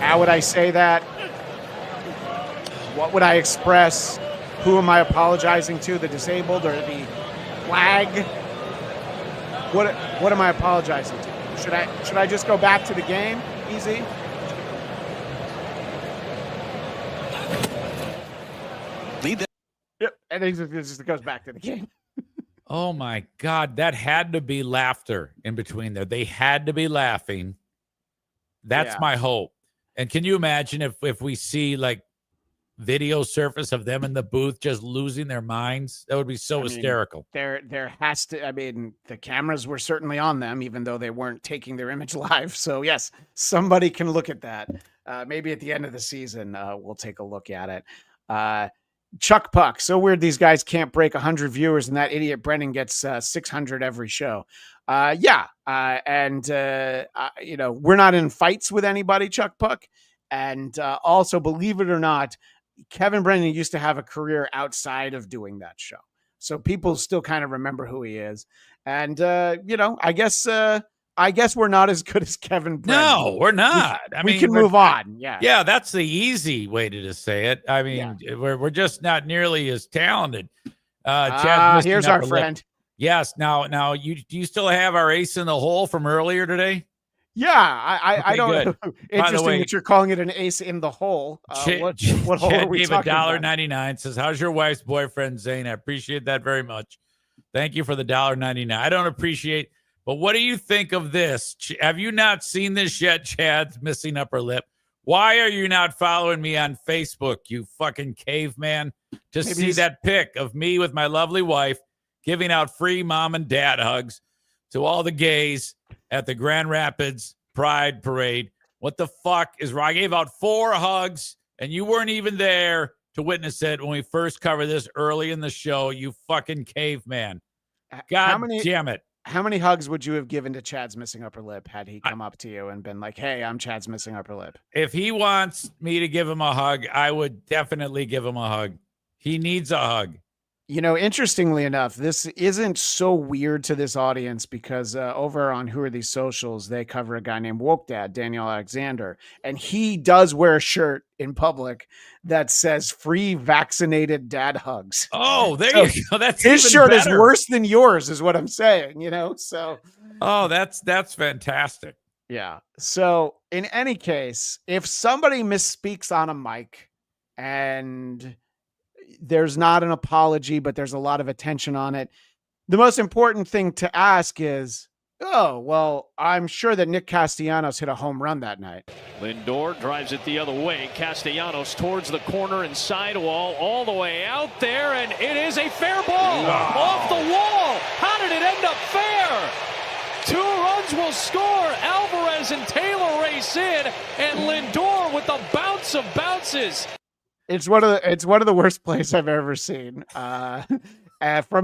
S7: How would I say that? What would I express? Who am I apologizing to? The disabled or the flag? What am I apologizing to? Should I just go back to the game? Easy. Yep, and it just goes back to the game.
S6: Oh my God, that had to be laughter in between there. They had to be laughing. That's my hope. And can you imagine if we see like video surface of them in the booth just losing their minds? That would be so hysterical.
S7: There has to, the cameras were certainly on them, even though they weren't taking their image live. So yes, somebody can look at that. Maybe at the end of the season, we'll take a look at it. Chuck Puck. So weird these guys can't break 100 viewers, and that idiot Brennan gets 600 every show. We're not in fights with anybody, Chuck Puck. And also, believe it or not, Kevin Brennan used to have a career outside of doing that show. So people still kind of remember who he is. And, I guess we're not as good as Kevin Brennan.
S6: No, we're not.
S7: We can move on. Yeah.
S6: Yeah, that's the easy way to just say it. We're just not nearly as talented.
S7: Here's our friend.
S6: Yes. Now, do you still have our ace in the hole from earlier today?
S7: Yeah, I don't know. Interesting that you're calling it an ace in the hole. What hole are we talking about?
S6: $1.99 says, "How's your wife's boyfriend, Zane?" I appreciate that very much. Thank you for the $1.99. I don't appreciate. But what do you think of this? Have you not seen this yet, Chad's missing upper lip? Why are you not following me on Facebook, you fucking caveman, to see that pic of me with my lovely wife giving out free mom and dad hugs to all the gays at the Grand Rapids Pride Parade? What the fuck is wrong? I gave out 4 hugs And you weren't even there to witness it when we first covered this early in the show, you fucking caveman. God damn it.
S7: How many hugs would you have given to Chad's missing upper lip had he come up to you and been like, hey, I'm Chad's missing upper lip?
S6: If he wants me to give him a hug, I would definitely give him a hug. He needs a hug.
S7: You know, interestingly enough, this isn't so weird to this audience because over on Who Are These Socials, they cover a guy named Woke Dad, Daniel Alexander, and he does wear a shirt in public that says free vaccinated dad hugs.
S6: Oh, there you go. That's
S7: his
S6: even
S7: shirt
S6: better.
S7: is worse than yours is what I'm saying, you know? So,
S6: oh, that's fantastic.
S7: Yeah. So in any case, if somebody misspeaks on a mic and there's not an apology, but there's a lot of attention on it, the most important thing to ask is, oh, well, I'm sure that Nick Castellanos hit a home run that night.
S18: Lindor drives it the other way. Castellanos towards the corner and sidewall, all the way out there, and it is a fair ball off the wall. How did it end up fair? 2 runs will score. Alvarez and Taylor race in, and Lindor with the bounce of bounces.
S7: It's one of the worst plays I've ever seen. From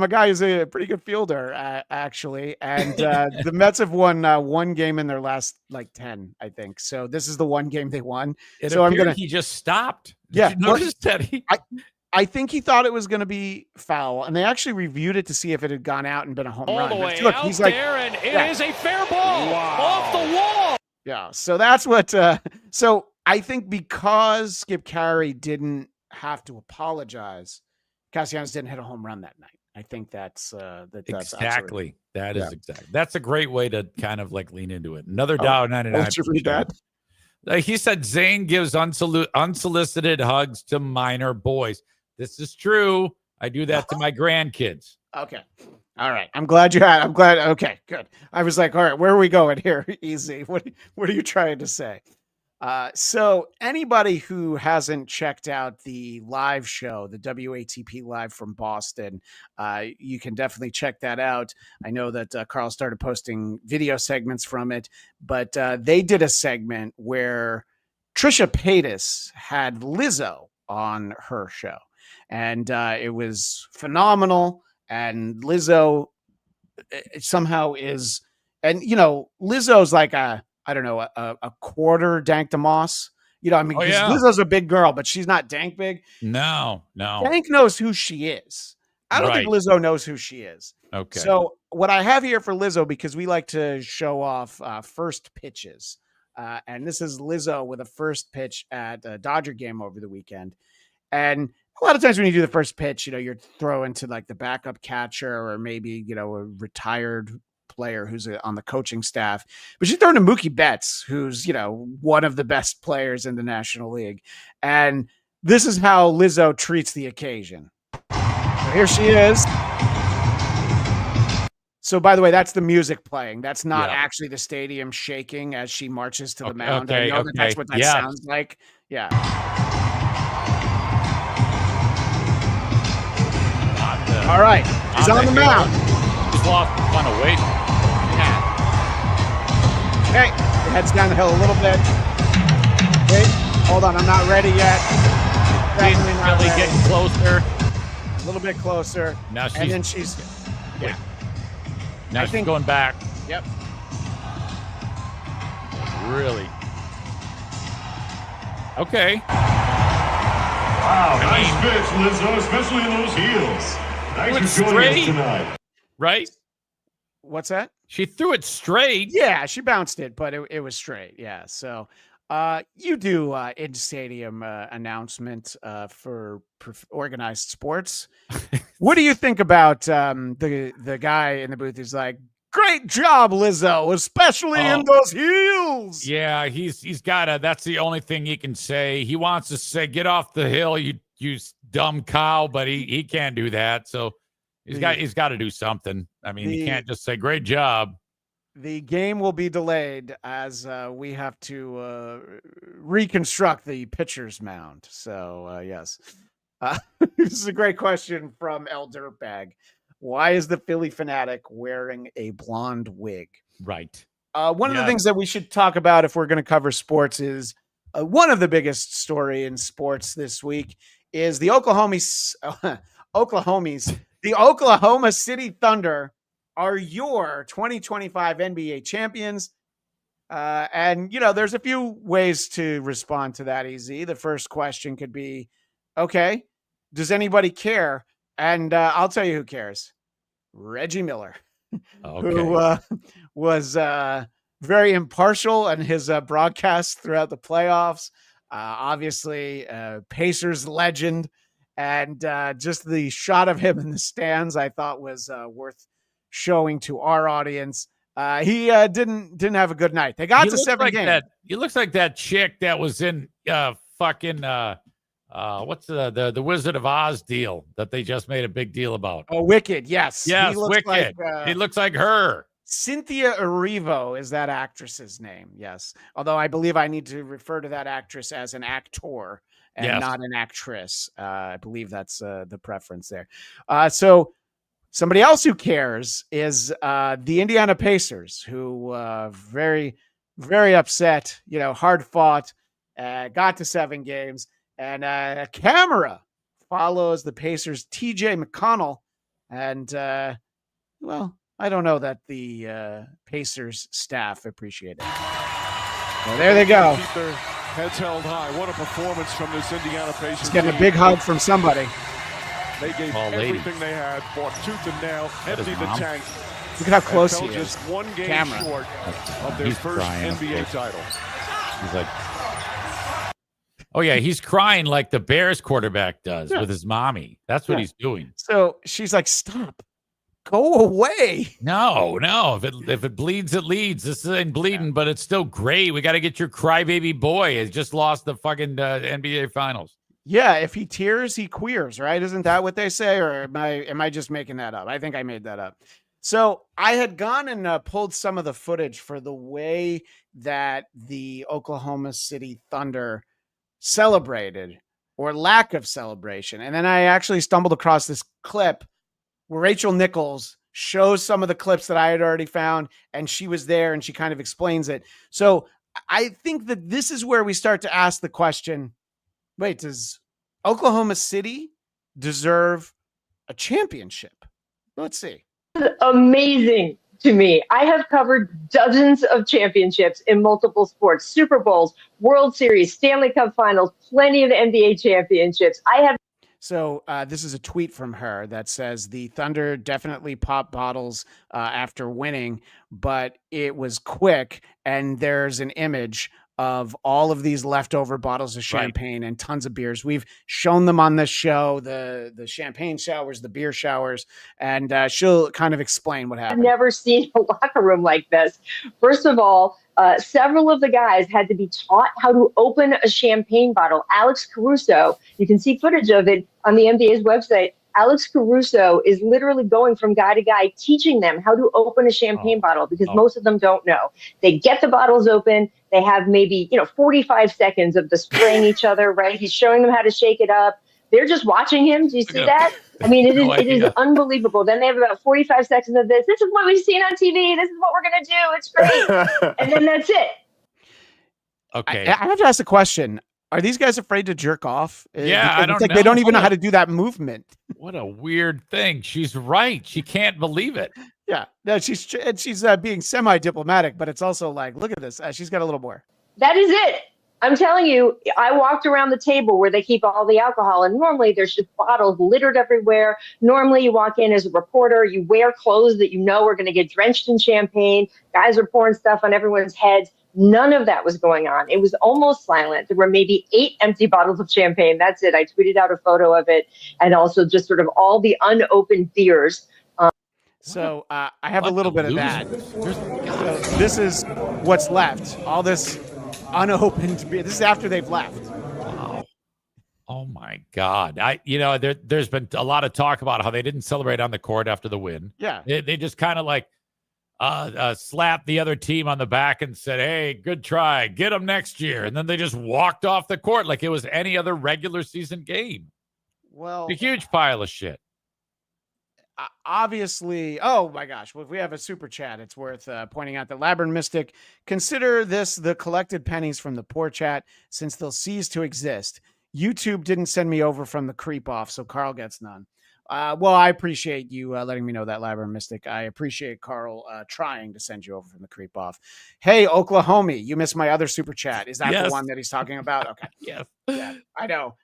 S7: a guy who's a pretty good fielder, actually. And the Mets have won one game in their last 10, I think. So this is the one game they won.
S6: He just stopped. Did
S7: Yeah,
S6: you notice that
S7: I think he thought it was going to be foul, and they actually reviewed it to see if it had gone out and been a home
S18: All
S7: run.
S18: the way
S7: Look,
S18: out
S7: he's
S18: there, and it is a fair ball off the wall.
S7: Yeah, so that's what. So I think because Skip Caray didn't have to apologize, Castellanos didn't hit a home run that night. I think that's
S6: exactly. That is
S7: Yeah.
S6: exactly. That's a great way to kind of lean into it. Another Dow 99.
S7: Won't you read that?
S6: He said Zane gives unsolicited hugs to minor boys. This is true. I do that to my grandkids.
S7: Okay. All right. I'm glad. Okay, good. I was like, all right, where are we going here? Easy. What are you trying to say? So anybody who hasn't checked out the live show, the WATP live from Boston, you can definitely check that out. I know that Carl started posting video segments from it, but they did a segment where Trisha Paytas had Lizo on her show, and it was phenomenal. And Lizo somehow is, and Lizzo's like a quarter Dank DeMoss. Lizzo's a big girl, but she's not Dank big.
S6: No.
S7: Dank knows who she is. I don't think Lizzo knows who she is.
S6: Okay.
S7: So what I have here for Lizzo, because we like to show off first pitches, and this is Lizzo with a first pitch at a Dodger game over the weekend. And a lot of times when you do the first pitch, you're throwing to the backup catcher or maybe, a retired player who's on the coaching staff, but she's throwing to Mookie Betts, who's, one of the best players in the National League. And this is how Lizzo treats the occasion. So here she is. So by the way, that's the music playing. That's not actually the stadium shaking as she marches to the mound. I know that's what that sounds like. Yeah. All right. She's on the mound.
S6: She's lost a ton of weight.
S7: Yeah. Okay. Heads down the hill a little bit. Wait. Hold on. I'm not ready yet. Definitely not ready.
S6: Getting closer.
S7: A little bit closer.
S6: Now she's.
S7: And then she's. Yeah.
S6: Now she's going back.
S7: Yep.
S6: Really. Okay.
S2: Wow, nice pitch, Lizzo, especially in those heels. Thanks for joining us tonight.
S6: Right?
S7: What's that?
S6: She threw it straight.
S7: Yeah, she bounced it, but it was straight. Yeah. So you do in-stadium announcement for organized sports. What do you think about the guy in the booth who's like, great job, Lizzo, especially in those heels?
S6: Yeah, he's got to. That's the only thing he can say. He wants to say, get off the hill, you dumb cow, but he can't do that. So he's got to do something. I mean, he can't just say, great job.
S7: The game will be delayed as we have to reconstruct the pitcher's mound. So, yes. This is a great question from El Dirtbag. Why is the Philly fanatic wearing a blonde wig?
S6: Right.
S7: One of the things that we should talk about if we're going to cover sports is one of the biggest story in sports this week is the Oklahoma City Thunder are your 2025 NBA champions. And, there's a few ways to respond to that, EZ. The first question could be, okay, does anybody care? And I'll tell you who cares. Reggie Miller, who was very impartial in his broadcast throughout the playoffs. Obviously, Pacers legend. And just the shot of him in the stands, I thought was worth showing to our audience. He didn't have a good night. They got to 7 games.
S6: He looks like that chick that was in what's the Wizard of Oz deal that they just made a big deal about.
S7: Oh, Wicked. Yes.
S6: Yes, Wicked. He looks like her.
S7: Cynthia Erivo is that actress's name. Yes. Although I believe I need to refer to that actress as an actor and not an actress. I believe that's the preference there. So somebody else who cares is the Indiana Pacers, who very, very upset, hard fought, got to 7 games. And a camera follows the Pacers' TJ McConnell. And, I don't know that the Pacers staff appreciate it. Well, there they go.
S19: Keep their heads held high. What a performance from this Indiana Pacers.
S7: He's getting a big hug from somebody.
S19: They gave everything they had, fought tooth and nail, emptied the tank.
S7: Look at how close he is.
S19: Just one game short of their first NBA title.
S6: He's like, oh yeah, he's crying like the Bears quarterback does with his mommy. That's what he's doing.
S7: So she's like, "Stop, go away."
S6: No. If it bleeds, it leads. This isn't bleeding, but it's still great. We got to get your crybaby boy. Has just lost the fucking NBA Finals.
S7: Yeah, if he tears, he queers, right? Isn't that what they say? Or am I just making that up? I think I made that up. So I had gone and pulled some of the footage for the way that the Oklahoma City Thunder celebrated or lack of celebration. And then I actually stumbled across this clip where Rachel Nichols shows some of the clips that I had already found, and she was there and she kind of explains it. So I think that this is where we start to ask the question, wait, does Oklahoma City deserve a championship? Let's see.
S20: Amazing to me. I have covered dozens of championships in multiple sports, Super Bowls, World Series, Stanley Cup Finals, plenty of NBA championships.
S7: So this is a tweet from her that says the Thunder definitely popped bottles after winning, but it was quick. And there's an image of all of these leftover bottles of champagne and tons of beers. We've shown them on this show, the champagne showers, the beer showers, and she'll kind of explain what happened.
S20: I've never seen a locker room like this. First of all, several of the guys had to be taught how to open a champagne bottle. Alex Caruso, you can see footage of it on the NBA's website. Alex Caruso is literally going from guy to guy, teaching them how to open a champagne bottle because most of them don't know. They get the bottles open. They have maybe, 45 seconds of the spraying each other, right? He's showing them how to shake it up. They're just watching him. Do you see that? I mean, it is unbelievable. Then they have about 45 seconds of this. This is what we've seen on TV. This is what we're going to do. It's great. And then that's it.
S6: Okay.
S7: I have to ask a question. Are these guys afraid to jerk off?
S6: Yeah, I don't know.
S7: They don't even know how to do that movement.
S6: What a weird thing. She's right. She can't believe it.
S7: Yeah. No, she's being semi-diplomatic, but it's also like, look at this. She's got a little more.
S20: That is it. I'm telling you, I walked around the table where they keep all the alcohol, and normally there's just bottles littered everywhere. Normally you walk in as a reporter, you wear clothes that you know are going to get drenched in champagne. Guys are pouring stuff on everyone's heads. None of that was going on. It was almost silent. There were maybe 8 empty bottles of champagne. That's it. I tweeted out a photo of it, and also just sort of all the unopened beers.
S7: So I have a little bit of that. So this is what's left. All this unopened beer. This is after they've left.
S6: Wow. Oh my God. There's been a lot of talk about how they didn't celebrate on the court after the win.
S7: Yeah.
S6: They just kind of like slapped the other team on the back and said, hey, good try. Get them next year. And then they just walked off the court like it was any other regular season game.
S7: Well,
S6: a huge pile of shit.
S7: obviously, oh my gosh, well, if we have a super chat, it's worth pointing out that Labyrinth Mystic, consider this the collected pennies from the poor chat since they'll cease to exist. YouTube didn't send me over from the creep off, so Carl gets none. Well, I appreciate you letting me know that, Labyrinth Mystic. I appreciate Carl trying to send you over from the creep off. Hey, Oklahoma, you missed my other super chat. Is that the one that he's talking about? Okay.
S6: Yes.
S7: Yeah, I know.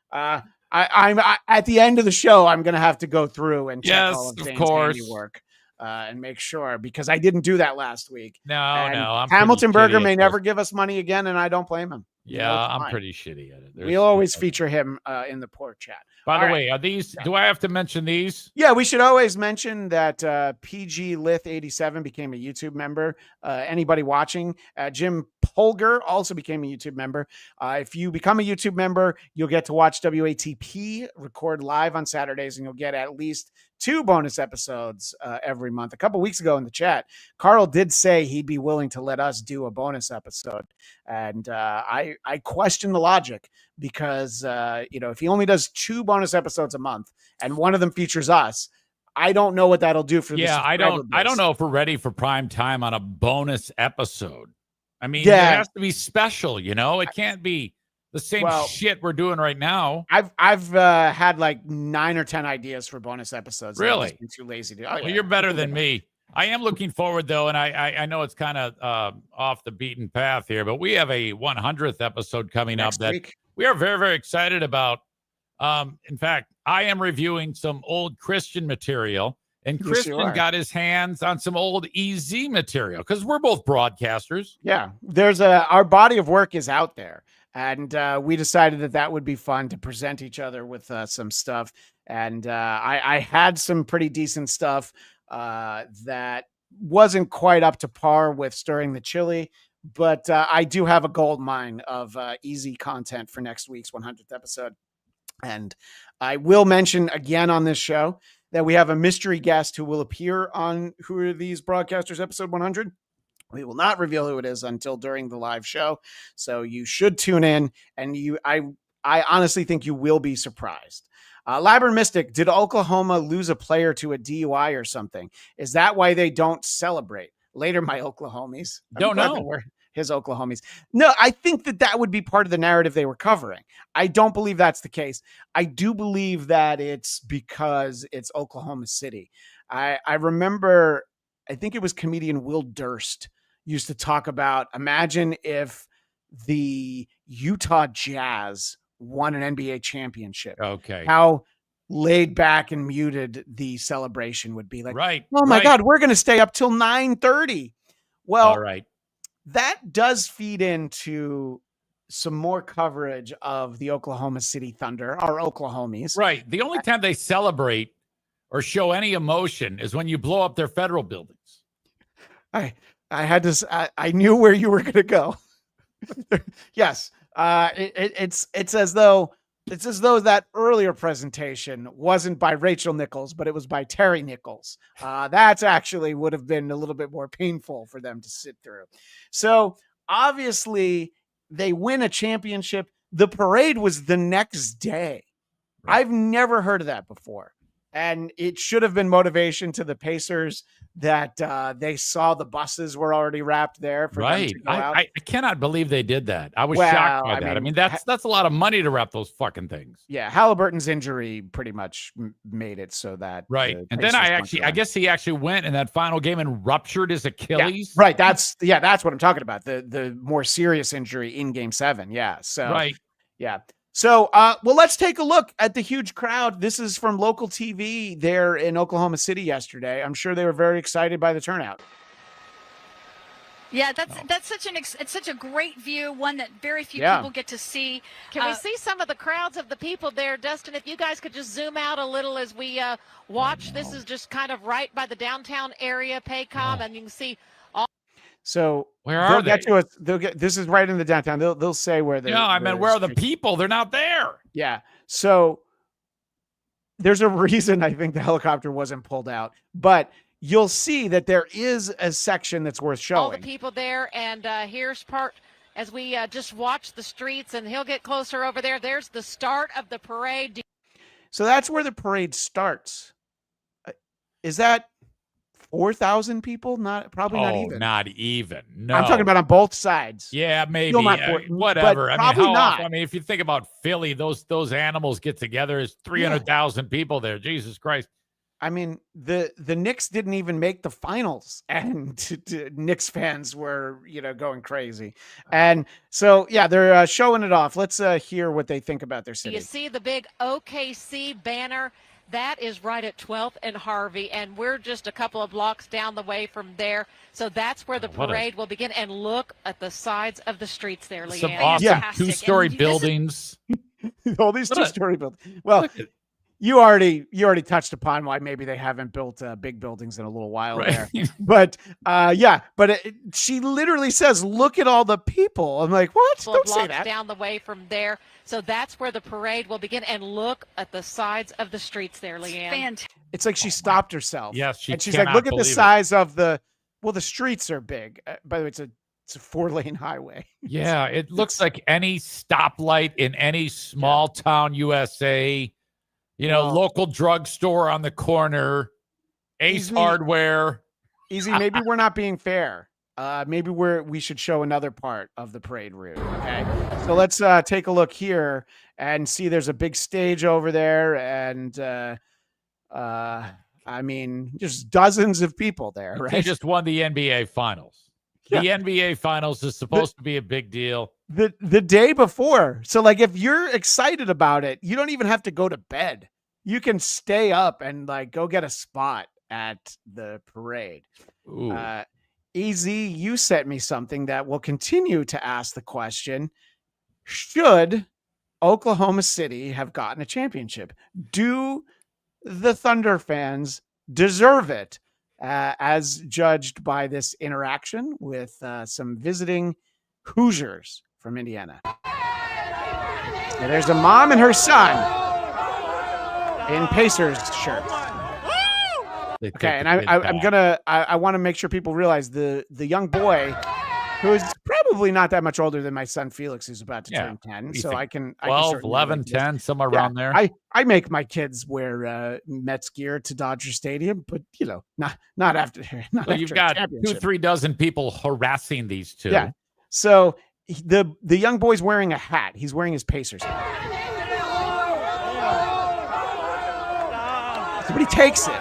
S7: I'm at the end of the show, I'm going to have to go through and check all of Dane's handiwork and make sure, because I didn't do that last week.
S6: No,
S7: and Hamilton Berger may never give us money again, and I don't blame him.
S6: Yeah, I'm pretty shitty at it.
S7: We'll always feature him in the poor chat.
S6: By the way, are these? Do I have to mention these?
S7: Yeah, we should always mention that PG Lith 87 became a YouTube member. Anybody watching, Jim Polger also became a YouTube member. If you become a YouTube member, you'll get to watch WATP record live on Saturdays, and you'll get at least 2 bonus episodes every month. A couple weeks ago in the chat, Carl did say he'd be willing to let us do a bonus episode, and I question the logic, because if he only does 2 bonus episodes a month and one of them features us, I don't know what that'll do for this.
S6: I don't know if we're ready for prime time on a bonus episode. I mean,
S7: Yeah.
S6: it has to be special, It can't be the same shit we're doing right now.
S7: I've had like 9 or 10 ideas for bonus episodes.
S6: Really?
S7: I've just been too lazy to.
S6: Well, you're better than me. I am looking forward, though, and I know it's kind of off the beaten path here, but we have a 100th episode coming up that we are very, very excited about. In fact, I am reviewing some old Christian material, and
S7: Yes,
S6: Christian
S7: you are.
S6: got his hands on some old EZ material, because we're both broadcasters.
S7: Yeah, there's our body of work is out there, and we decided that would be fun to present each other with some stuff. And I had some pretty decent stuff that wasn't quite up to par with Stirring the Chili, but I do have a gold mine of easy content for next week's 100th episode. And I will mention again on this show that we have a mystery guest who will appear on Who Are These Broadcasters episode 100. We will not reveal who it is until during the live show. So you should tune in, and I honestly think you will be surprised. Labyrinth Mystic, did Oklahoma lose a player to a DUI or something? Is that why they don't celebrate? Later, my Oklahomies.
S6: Don't know.
S7: His Oklahomies. No, I think that would be part of the narrative they were covering. I don't believe that's the case. I do believe that it's because it's Oklahoma City. I remember, I think it was comedian Will Durst used to talk about, imagine if the Utah Jazz won an NBA championship.
S6: Okay.
S7: How laid back and muted the celebration would be. Like,
S6: right.
S7: Oh my God, we're going to stay up till 9:30. Well,
S6: all right.
S7: That does feed into some more coverage of the Oklahoma City Thunder, our Oklahomies.
S6: Right. The only time they celebrate or show any emotion is when you blow up their federal buildings.
S7: I had to. I knew where you were going to go. Yes. It's as though that earlier presentation wasn't by Rachel Nichols, but it was by Terry Nichols. That's actually would have been a little bit more painful for them to sit through. So obviously they win a championship. The parade was the next day. Right. I've never heard of that before. And it should have been motivation to the Pacers that they saw the buses were already wrapped there. For them to go out.
S6: I cannot believe they did that. I was shocked by that. I mean, that's a lot of money to wrap those fucking things.
S7: Yeah, Halliburton's injury pretty much made it so that
S6: and then I guess he actually went in that final game and ruptured his Achilles.
S7: Yeah, right. That's what I'm talking about. The more serious injury in Game 7. Yeah. So yeah. So, well, let's take a look at the huge crowd. This is from local TV there in Oklahoma City yesterday. I'm sure they were very excited by the turnout.
S21: Yeah, that's such a great view, one that very few people get to see.
S15: Can we see some of the crowds of the people there, Dustin? If you guys could just zoom out a little as we watch. This is just kind of right by the downtown area, Paycom, and you can see all.
S7: So
S6: where are they?
S7: This is right in the downtown. They'll say where they.
S6: No, I mean, where are the people? They're not there.
S7: Yeah. So there's a reason I think the helicopter wasn't pulled out, but you'll see that there is a section that's worth showing.
S15: All the people there, and here's part as we just watch the streets, and he'll get closer over there. There's the start of the parade.
S7: So that's where the parade starts. is that 4,000 people? Probably not even.
S6: Not even. No,
S7: I'm talking about on both sides.
S6: Yeah, maybe.
S7: Still not
S6: Whatever. I mean,
S7: probably
S6: how
S7: not.
S6: often? I mean, if you think about Philly, those animals get together. There's 300,000 people there. Jesus Christ.
S7: I mean, the Knicks didn't even make the finals, and Knicks fans were, going crazy. And so, yeah, they're showing it off. Let's hear what they think about their city.
S3: You see the big OKC banner? That is right at 12th and Harvey, and we're just a couple of blocks down the way from there. So that's where the parade will begin. And look at the sides of the streets there, Leanne.
S6: Some awesome two-story buildings.
S7: All these two-story buildings. Well, you already touched upon why maybe they haven't built big buildings in a little while there. But she literally says, "Look at all the people." I'm like, what? Don't say that.
S3: Down the way from there. So that's where the parade will begin. And look at the sides of the streets there, Leanne.
S21: Fantastic.
S7: It's like she stopped herself.
S6: Yes,
S7: and she's like, "Look at the size of the." Well, the streets are big. By the way, it's a 4-lane highway.
S6: Yeah, it looks like any stoplight in any small town USA. Local drugstore on the corner, Ace Hardware.
S7: Easy. Maybe we're not being fair. Maybe we should show another part of the parade route. Okay, so let's take a look here and see. There's a big stage over there, and I mean, just dozens of people there. Right?
S6: They just won the NBA Finals. The NBA Finals is supposed to be a big deal.
S7: The day before. So, like, if you're excited about it, you don't even have to go to bed. You can stay up and go get a spot at the parade. Easy, you sent me something that will continue to ask the question: should Oklahoma City have gotten a championship? Do the Thunder fans deserve it? As judged by this interaction with some visiting Hoosiers from Indiana. Now, there's a mom and her son in Pacers shirts. Okay, and I want to make sure people realize the young boy, who's probably not that much older than my son Felix, who's about to turn 10. So I can
S6: 12, 11, 10, somewhere around there.
S7: I make my kids wear Mets gear to Dodger Stadium, but not after.
S6: You've got 2-3 dozen people harassing these two.
S7: Yeah. So the young boy's wearing a hat. He's wearing his Pacers hat. Somebody takes it.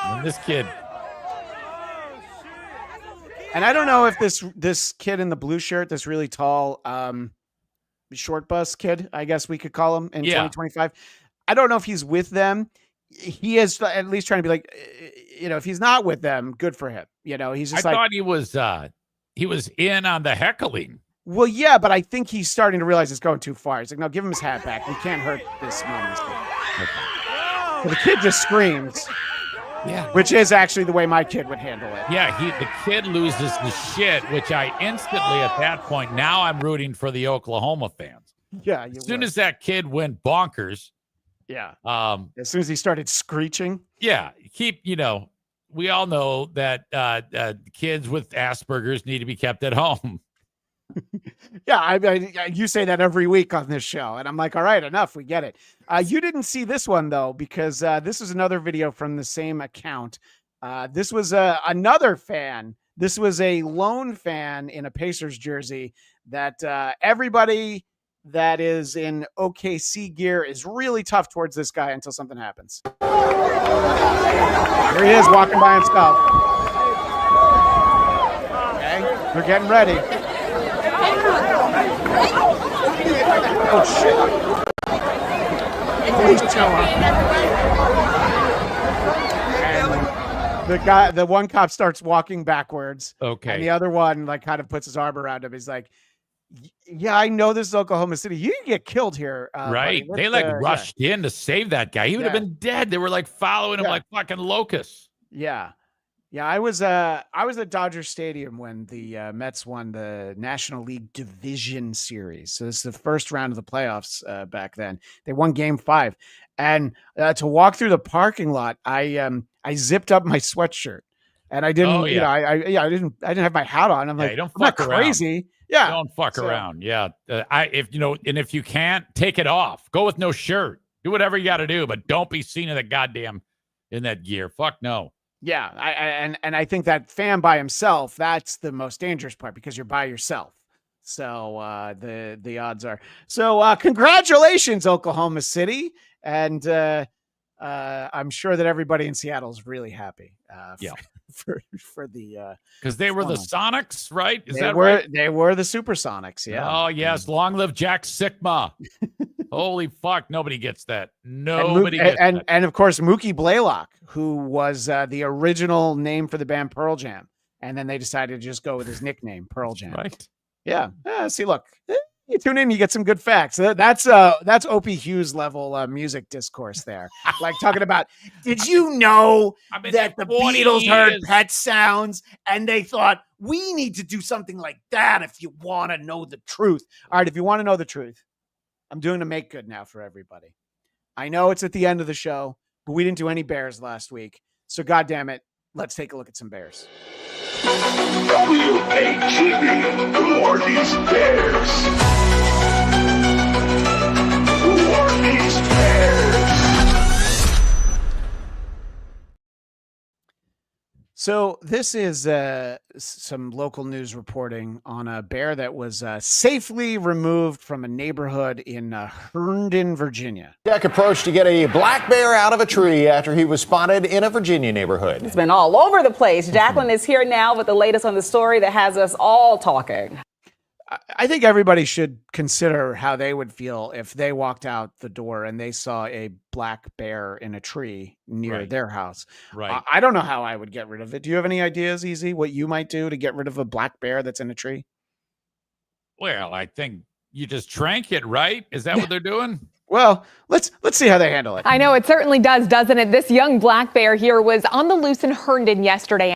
S6: And this kid.
S7: And I don't know if this kid in the blue shirt, this really tall, short bus kid, I guess we could call him in 2025. I don't know if he's with them. He is at least trying to be like, if he's not with them, good for him. He's just
S6: I thought he was in on the heckling.
S7: Well, yeah, but I think he's starting to realize it's going too far. He's like, no, give him his hat back. We can't hurt this moment. Okay. So the kid just screams.
S6: Yeah,
S7: which is actually the way my kid would handle it.
S6: Yeah, the kid loses the shit, which I instantly at that point, now I'm rooting for the Oklahoma fans.
S7: Yeah,
S6: as soon as that kid went bonkers.
S7: Yeah. As soon as he started screeching.
S6: Yeah, we all know that kids with Asperger's need to be kept at home.
S7: Yeah, I you say that every week on this show, and I'm like, all right, enough, we get it. You didn't see this one though, because this is another video from the same account. This was another fan. This was a lone fan in a Pacers jersey that everybody that is in OKC gear is really tough towards this guy until something happens. Here he is walking by himself. Okay, they're getting ready. Oh shit! Please chill out. The one cop starts walking backwards.
S6: Okay.
S7: And the other one kind of puts his arm around him. He's like, "Yeah, I know this is Oklahoma City. You can get killed here."
S6: Right? They rushed in to save that guy. He would have been dead. They were following him like fucking locusts.
S7: Yeah. Yeah, I was at Dodger Stadium when the Mets won the National League Division Series. So this is the first round of the playoffs back then. They won Game 5, and to walk through the parking lot, I zipped up my sweatshirt, and I didn't. I didn't have my hat on. I'm like,
S6: don't
S7: I'm not crazy. Yeah,
S6: don't fuck around. Yeah, if you can't take it off, go with no shirt. Do whatever you got to do, but don't be seen in that gear. Fuck no.
S7: Yeah, and I think that fan by himself, that's the most dangerous part because you're by yourself. So the odds are. So congratulations, Oklahoma City, and I'm sure that everybody in Seattle is really happy. For the
S6: because they were the Sonics, right?
S7: Right? They were the Supersonics. Yeah.
S6: Oh yes, long live Jack Sikma. Holy fuck, nobody gets that. Nobody gets that.
S7: And of course Mookie Blaylock, who was the original name for the band Pearl Jam, and then they decided to just go with his nickname Pearl Jam.
S6: Right.
S7: Yeah. See, look, you tune in, you get some good facts. That's Opie Hughes level music discourse there. Like talking about, did you know that the Beatles heard Pet Sounds and they thought we need to do something like that if you want to know the truth. All right, if you want to know the truth, I'm doing a make good now for everybody. I know it's at the end of the show, but we didn't do any Bears last week. So goddamn it, let's take a look at some Bears.
S4: WATB, who are these Bears? Who are these Bears?
S7: So this is some local news reporting on a bear that was safely removed from a neighborhood in Herndon, Virginia.
S5: Deck approached to get a black bear out of a tree after he was spotted in a Virginia neighborhood.
S22: It's been all over the place. Jacqueline is here now with the latest on the story that has us all talking.
S7: I think everybody should consider how they would feel if they walked out the door and they saw a black bear in a tree near their house.
S6: Right.
S7: I don't know how I would get rid of it. Do you have any ideas, Easy, what you might do to get rid of a black bear that's in a tree?
S6: Well, I think you just trank it, right? Is that what they're doing?
S7: Well, let's see how they handle it.
S23: I know it certainly does, doesn't it? This young black bear here was on the loose in Herndon yesterday.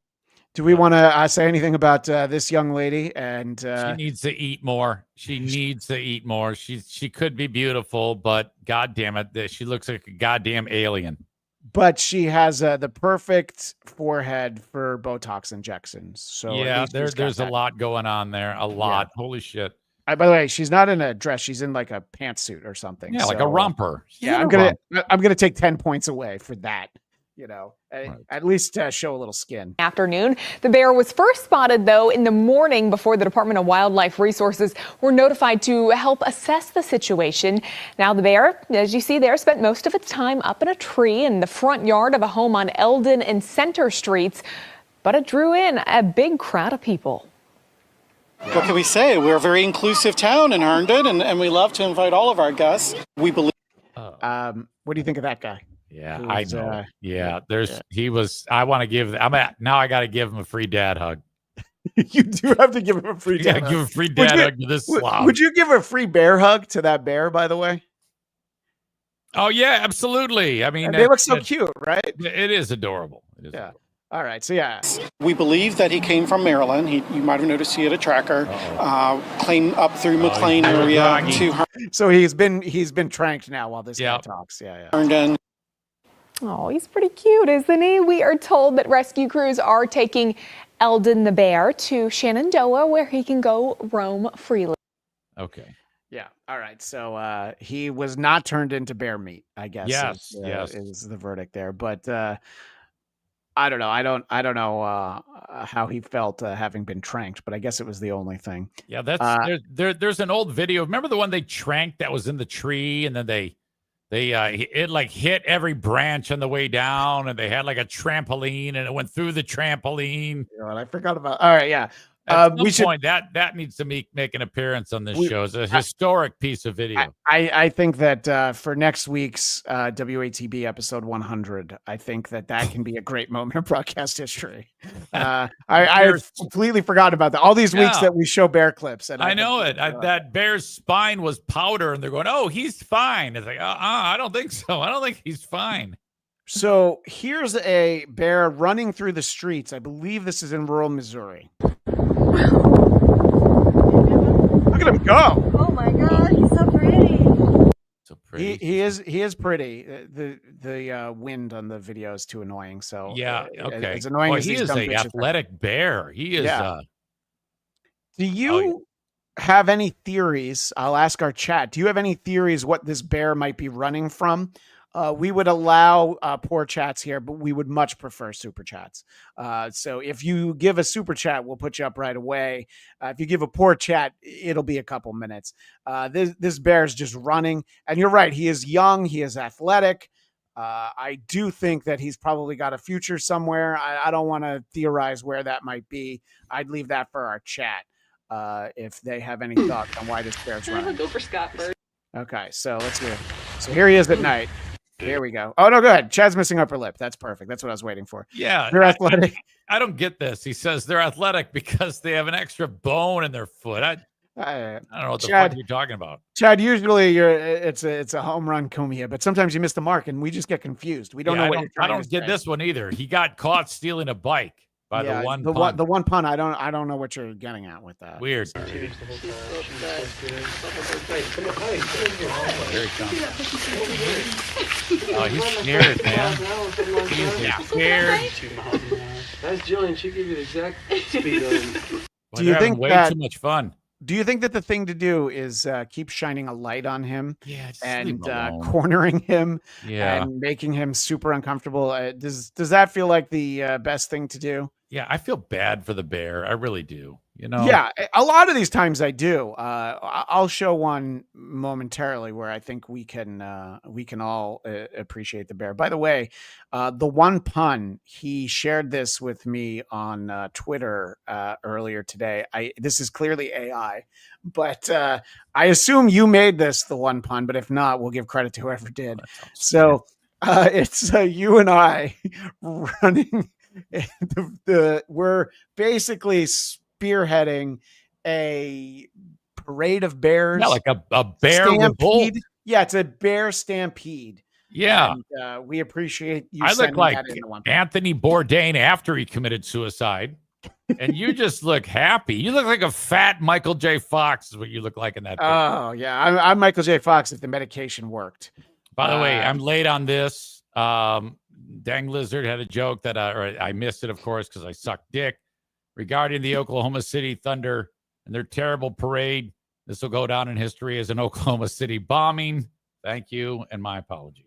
S7: Do we want to say anything about this young lady? And
S6: she needs to eat more. She needs to eat more. She could be beautiful, but God damn it, she looks like a goddamn alien.
S7: But she has the perfect forehead for Botox injections. So
S6: yeah, there's a lot going on there. A lot. Yeah. Holy shit.
S7: By the way, she's not in a dress. She's in like a pantsuit or something.
S6: Yeah, like a romper.
S7: Yeah, I'm gonna take 10 points away for that. You know, at least show a little skin.
S23: Afternoon. The bear was first spotted, though, in the morning before the Department of Wildlife Resources were notified to help assess the situation. Now, the bear, as you see there, spent most of its time up in a tree in the front yard of a home on Eldon and Center Streets, but it drew in a big crowd of people.
S24: What can we say? We're a very inclusive town in Herndon, and we love to invite all of our guests. We believe.
S7: What do you think of that guy?
S6: Yeah, I know. I want to give. Now I got to give him a free dad hug.
S7: You do have to give him a free dad hug.
S6: Give a free dad hug to this slob.
S7: Would you give a free bear hug to that bear, by the way?
S6: Oh, yeah, absolutely. I mean,
S7: they look so cute, right?
S6: It is adorable.
S7: Yeah. All right. So, yeah.
S24: We believe that he came from Maryland. You might have noticed he had a tracker, claim up through McLean area to Herndon.
S7: So he's been tranked now while this guy talks. Yeah.
S24: Herndon.
S23: Oh, he's pretty cute, isn't he? We are told that rescue crews are taking Eldon the bear to Shenandoah, where he can go roam freely.
S6: Okay.
S7: Yeah. All right. So he was not turned into bear meat, I guess.
S6: Yes.
S7: Is the verdict there? But I don't know. I don't know how he felt having been tranked, but I guess it was the only thing.
S6: Yeah. There's an old video. Remember the one they tranked that was in the tree, and then it like hit every branch on the way down, and they had like a trampoline, and it went through the trampoline.
S7: And I forgot about. All right, yeah.
S6: At some point, that needs to make an appearance on this show. It's a historic piece of video.
S7: I think that for next week's WATB episode 100, I think that can be a great moment of broadcast history. I completely forgot about that. All these weeks that we show bear clips, and
S6: I know it. That bear's spine was powder, and they're going, "Oh, he's fine." It's like, I don't think so. I don't think he's fine.
S7: So here's a bear running through the streets. I believe this is in rural Missouri. Look at him go!
S25: Oh my God, he's so pretty.
S6: So pretty.
S7: He is pretty. The wind on the video is too annoying. So
S6: yeah, okay.
S7: As annoying as
S6: he is an athletic bear. He is.
S7: Yeah. Do you have any theories, I'll ask our chat. Do you have any theories what this bear might be running from? We would allow poor chats here, but we would much prefer super chats. So if you give a super chat, we'll put you up right away. If you give a poor chat, it'll be a couple minutes. This bear is just running. And you're right. He is young. He is athletic. I do think that he's probably got a future somewhere. I don't want to theorize where that might be. I'd leave that for our chat if they have any thoughts on why this bear's running.
S1: Go for Scott first.
S7: Okay, so let's hear. So here he is at night. Here we go. Oh, no, good. Chad's missing upper lip. That's perfect. That's what I was waiting for.
S6: Yeah.
S7: They're athletic.
S6: I don't get this. He says they're athletic because they have an extra bone in their foot. I don't know what the fuck you're talking about.
S7: Chad, usually it's a home run Kumia, but sometimes you miss the mark and we just get confused. We don't know what you're trying to say.
S6: I don't get this one either. He got caught stealing a bike by the one pun.
S7: The one pun, I don't know what you're getting at with that.
S6: Weird. Here he comes. Oh, he's scared, man. He's scared.
S1: That's Jillian. She gave you the exact speed of him.
S7: Do you think
S6: way
S7: that
S6: too much fun?
S7: Do you think that the thing to do is keep shining a light on him and
S6: alone.
S7: cornering him
S6: Yeah.
S7: and making him super uncomfortable? Does that feel like the best thing to do?
S6: Yeah, I feel bad for the bear. I really do. You know?
S7: Yeah, a lot of these times I do. I'll show one momentarily where I think we can all appreciate the bear. By the way, the one pun, he shared this with me on Twitter earlier today. This is clearly AI, but I assume you made this the one pun. But if not, we'll give credit to whoever did. So it's you and I running. We're basically spearheading a parade of bears.
S6: Yeah, like a bear revolt.
S7: Yeah, it's a bear stampede.
S6: Yeah.
S7: And, we appreciate you.
S6: I look like
S7: that into one.
S6: Anthony Bourdain after he committed suicide. And you just look happy. You look like a fat Michael J. Fox is what you look like in that picture.
S7: Oh, yeah. I'm Michael J. Fox if the medication worked.
S6: By the way, I'm late on this. Dang Lizard had a joke that I missed it, of course, because I sucked dick regarding the Oklahoma City Thunder and their terrible parade. This will go down in history as an Oklahoma City bombing. Thank you, and my apologies.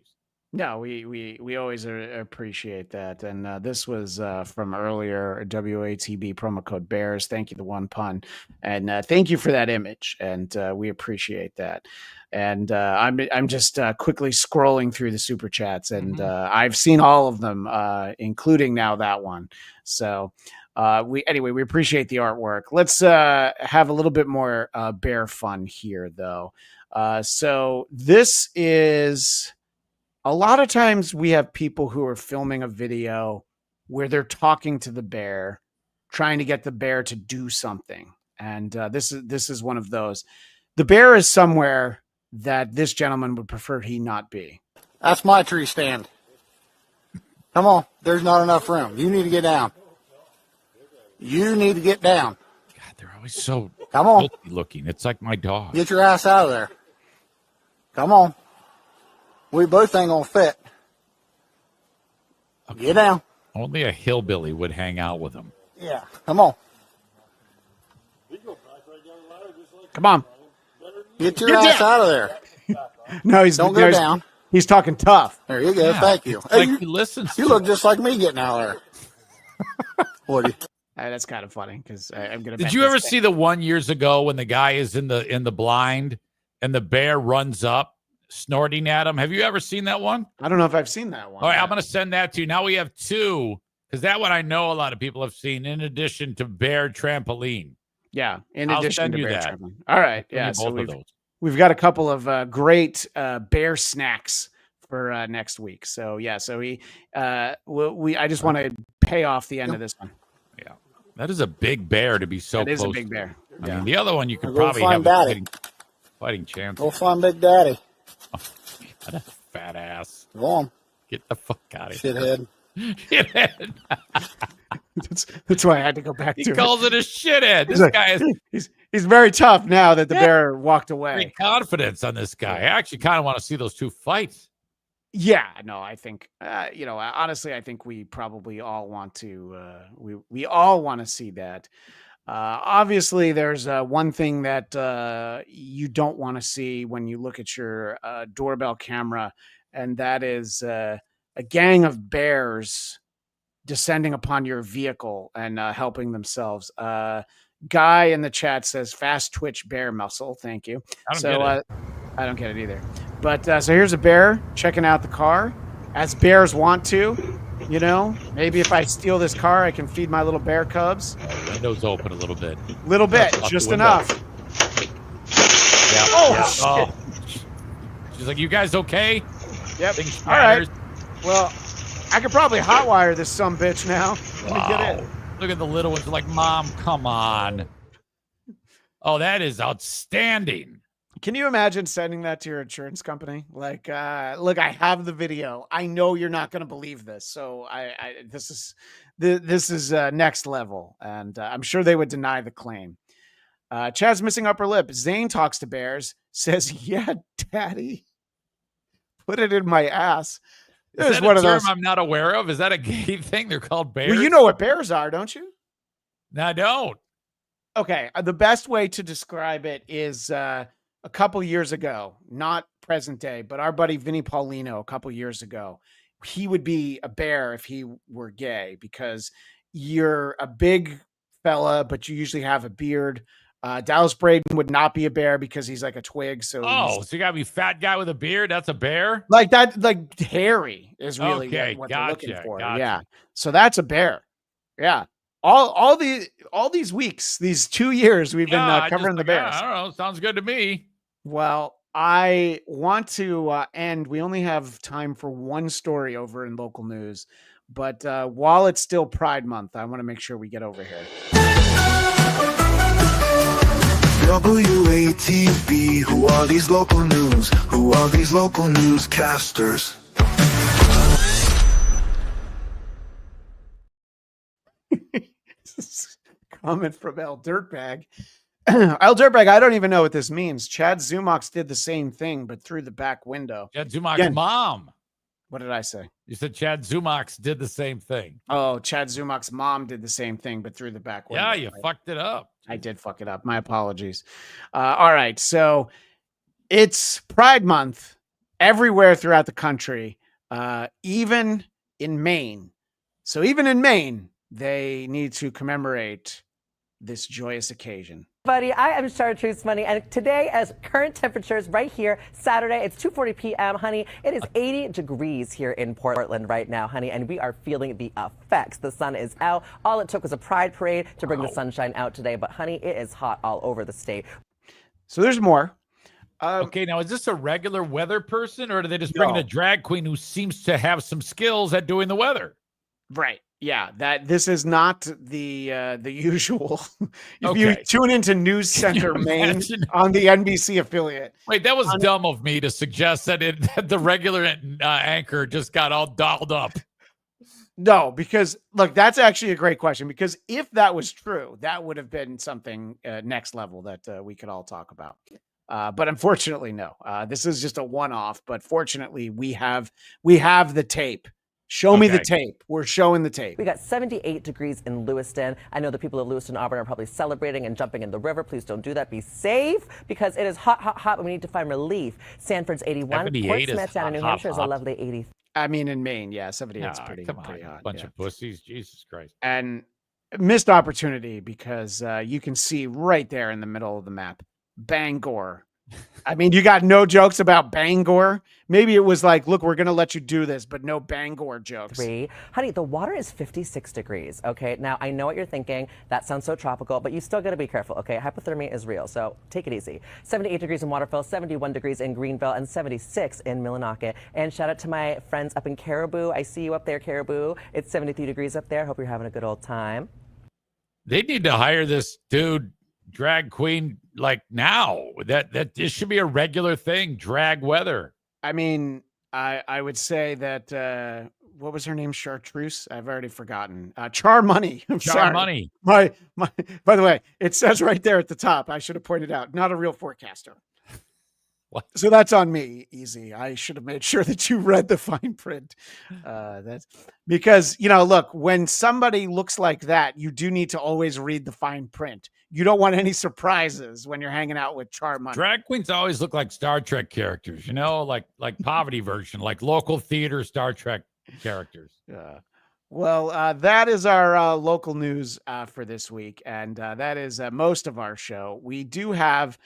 S7: No, we always appreciate that. And this was from earlier, WATB promo code Bears. Thank you, the one pun. And thank you for that image. And we appreciate that. And I'm just quickly scrolling through the super chats, and I've seen all of them, including now that one. So we appreciate the artwork. Let's have a little bit more bear fun here, though. So this is. A lot of times we have people who are filming a video where they're talking to the bear, trying to get the bear to do something. And this is one of those. The bear is somewhere that this gentleman would prefer he not be.
S24: That's my tree stand. Come on. There's not enough room. You need to get down. You need to get down.
S6: God, they're always so
S24: Come on.
S6: guilty looking. It's like my dog.
S24: Get your ass out of there. Come on. We both ain't gonna fit.
S6: Okay.
S24: Get down.
S6: Only a hillbilly would hang out with him.
S24: Yeah. Come on.
S7: Come on.
S24: Get your ass out of there.
S7: No,
S24: Don't go down.
S7: He's talking tough.
S24: There you go.
S6: Yeah.
S24: Thank you.
S6: Like
S24: Hey,
S6: he listens.
S24: you look just like me getting out of there. What?
S7: That's kind of funny because I'm gonna.
S6: Did you ever see the one years ago when the guy is in the blind and the bear runs up snorting at him? Have you ever seen that one?
S7: I don't know if I've seen that one.
S6: All right, I'm going to send that to you. Now we have two, because that one I know a lot of people have seen, in addition to bear trampoline.
S7: Yeah, in
S6: I'll
S7: addition
S6: send
S7: to
S6: you
S7: bear
S6: that.
S7: trampoline. All right,
S6: Send
S7: yeah.
S6: you
S7: So
S6: both of those.
S7: we've got a couple of great bear snacks for next week. So yeah, so I just want to pay off the end of this one.
S6: Yeah, that is a big bear to be so
S7: That is
S6: close
S7: a big
S6: to.
S7: bear.
S6: I
S7: Yeah.
S6: mean, the other one you could
S24: Go
S6: probably
S24: find
S6: have a
S24: Daddy.
S6: fighting chance.
S24: Go find Big Daddy.
S6: That a fat ass.
S24: Go on.
S6: Get the fuck out of here.
S24: Shithead.
S6: Shithead.
S7: That's why I had to go back
S6: He
S7: to
S6: calls it a shithead. This
S7: He's like-
S6: guy is
S7: He's very tough now that the bear walked away.
S6: great confidence on this guy. I actually kind of want to see those two fights.
S7: Yeah, no, I think honestly, I think we probably all want to we all want to see that. Obviously, there's one thing that you don't want to see when you look at your doorbell camera, and that is a gang of bears descending upon your vehicle and helping themselves. Guy in the chat says fast twitch bear muscle. Thank you.
S6: I don't get it.
S7: I don't get it either. But so here's a bear checking out the car, as bears want to. You know, maybe if I steal this car, I can feed my little bear cubs.
S6: Windows open a little bit.
S7: Little bit, just enough.
S6: Yeah.
S7: Oh,
S6: shit. She's like, you guys okay?
S7: Yep. All right. Well, I could probably hotwire this sumbitch now. Let me get in.
S6: Look at the little ones. They're like, Mom, come on. Oh, that is outstanding.
S7: Can you imagine sending that to your insurance company? Like, look, I have the video. I know you're not going to believe this. So this is next level. And I'm sure they would deny the claim. Chad's missing upper lip. Zane talks to bears, says, yeah, daddy. Put it in my ass.
S6: Is that one a term I'm not aware of? Is that a gay thing? They're called bears?
S7: Well, you know what bears are, don't you?
S6: No, I don't.
S7: Okay. The best way to describe it is a couple years ago, not present day, but our buddy Vinny Paulino a couple years ago, he would be a bear if he were gay because you're a big fella, but you usually have a beard. Dallas Braden would not be a bear because he's like a twig. So
S6: so you gotta be fat guy with a beard. That's a bear.
S7: Like that, like hairy is really what they're
S6: gotcha,
S7: looking for.
S6: gotcha.
S7: Yeah. So that's a bear. Yeah. All these weeks, these 2 years we've been covering the bears.
S6: I don't know. Sounds good to me.
S7: Well, I want to end. We only have time for one story over in local news, but while it's still Pride Month, I want to make sure we get over here.
S4: WATB, who are these local news? Who are these local newscasters?
S7: Comment from El Dirtbag. El Dirtbag, I don't even know what this means. Chad Zumox did the same thing, but through the back window.
S6: Chad Zumox's mom.
S7: What did I say?
S6: You said Chad Zumox did the same thing.
S7: Oh, Chad Zumox's mom did the same thing, but through the back window.
S6: Yeah, you fucked it up.
S7: I did fuck it up. My apologies. All right. So it's Pride Month everywhere throughout the country, even in Maine. So even in Maine, they need to commemorate this joyous occasion.
S8: Buddy, I am Chartreuse Money, and today, as current temperatures right here, Saturday, it's 2:40 p.m., honey. It is 80 degrees here in Portland right now, honey, and we are feeling the effects. The sun is out. All it took was a pride parade to bring the sunshine out today, but honey, it is hot all over the state.
S7: So there's more.
S6: Okay, now is this a regular weather person, or do they just bring in a drag queen who seems to have some skills at doing the weather?
S7: Right. Yeah, this is not the usual. If you tune into News Center Maine on the NBC affiliate.
S6: Wait, that was dumb of me to suggest that the regular anchor just got all dolled up.
S7: No, because look, that's actually a great question, because if that was true, that would have been something next level that we could all talk about. But unfortunately, no. This is just a one-off, but fortunately we have the tape. Show me the tape. We're showing the tape.
S8: We got 78 degrees in Lewiston. I know the people of Lewiston, Auburn are probably celebrating and jumping in the river. Please don't do that. Be safe, because it is hot, hot, hot, and we need to find relief. Sanford's 81. Portsmouth down in New Hampshire is a lovely 80.
S7: I mean, in Maine, yeah, 78 is pretty hot.
S6: Bunch of pussies. Jesus Christ.
S7: And missed opportunity, because you can see right there in the middle of the map, Bangor. I mean, you got no jokes about Bangor. Maybe it was like, look, we're going to let you do this, but no Bangor jokes.
S8: Honey, the water is 56 degrees. Okay. Now, I know what you're thinking. That sounds so tropical, but you still got to be careful. Okay. Hypothermia is real. So take it easy. 78 degrees in Waterville, 71 degrees in Greenville, and 76 in Millinocket. And shout out to my friends up in Caribou. I see you up there, Caribou. It's 73 degrees up there. Hope you're having a good old time.
S6: They need to hire this dude, drag queen, like now. That this should be a regular thing. Drag weather.
S7: I mean, I would say that what was her name? Chartreuse? I've already forgotten. Char Money. I'm sorry.
S6: Money.
S7: My. By the way, it says right there at the top. I should have pointed out. Not a real forecaster. So that's on me. Easy. I should have made sure that you read the fine print. That's because, look, when somebody looks like that, you do need to always read the fine print. You don't want any surprises when you're hanging out with Char Money.
S6: Drag queens always look like Star Trek characters, like poverty version, like local theater Star Trek characters.
S7: Well, that is our local news for this week. And that is most of our show. We do have,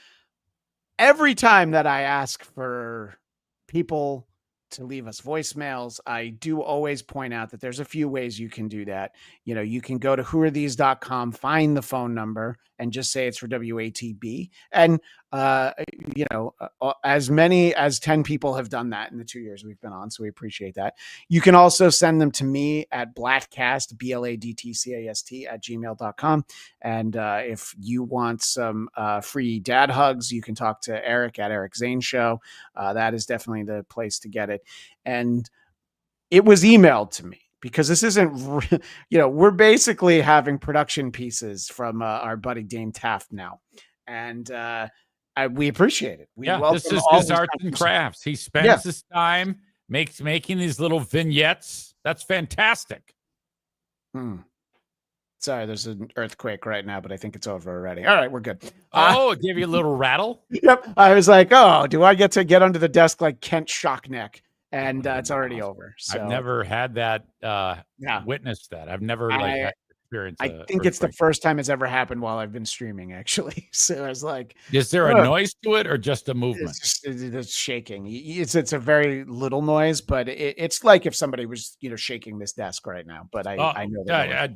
S7: every time that I ask for people to leave us voicemails, I do always point out that there's a few ways you can do that. You can go to whoarethese.com, find the phone number, and just say it's for WATB. And, as many as 10 people have done that in the 2 years we've been on, so we appreciate that. You can also send them to me at bladtcast, BLADTCAST @gmail.com. And if you want some free dad hugs, you can talk to Eric at Eric Zane Show. That is definitely the place to get it. And it was emailed to me, because this isn't, we're basically having production pieces from our buddy Dame Taft now. And we appreciate it.
S6: This is his arts and crafts. He spends his time making these little vignettes. That's fantastic.
S7: Sorry, there's an earthquake right now, but I think it's over already. All right, we're good.
S6: It gave you a little rattle?
S7: Yep. I was like, do I get to get under the desk like Kent Shockneck? And it's already over. So
S6: I've never had that, witnessed that. I've never experienced
S7: I think it's the first time it's ever happened while I've been streaming, actually. So I was like,
S6: is there a noise to it or just a movement?
S7: It's shaking. It's a very little noise, but it's like if somebody was, shaking this desk right now. But I know that.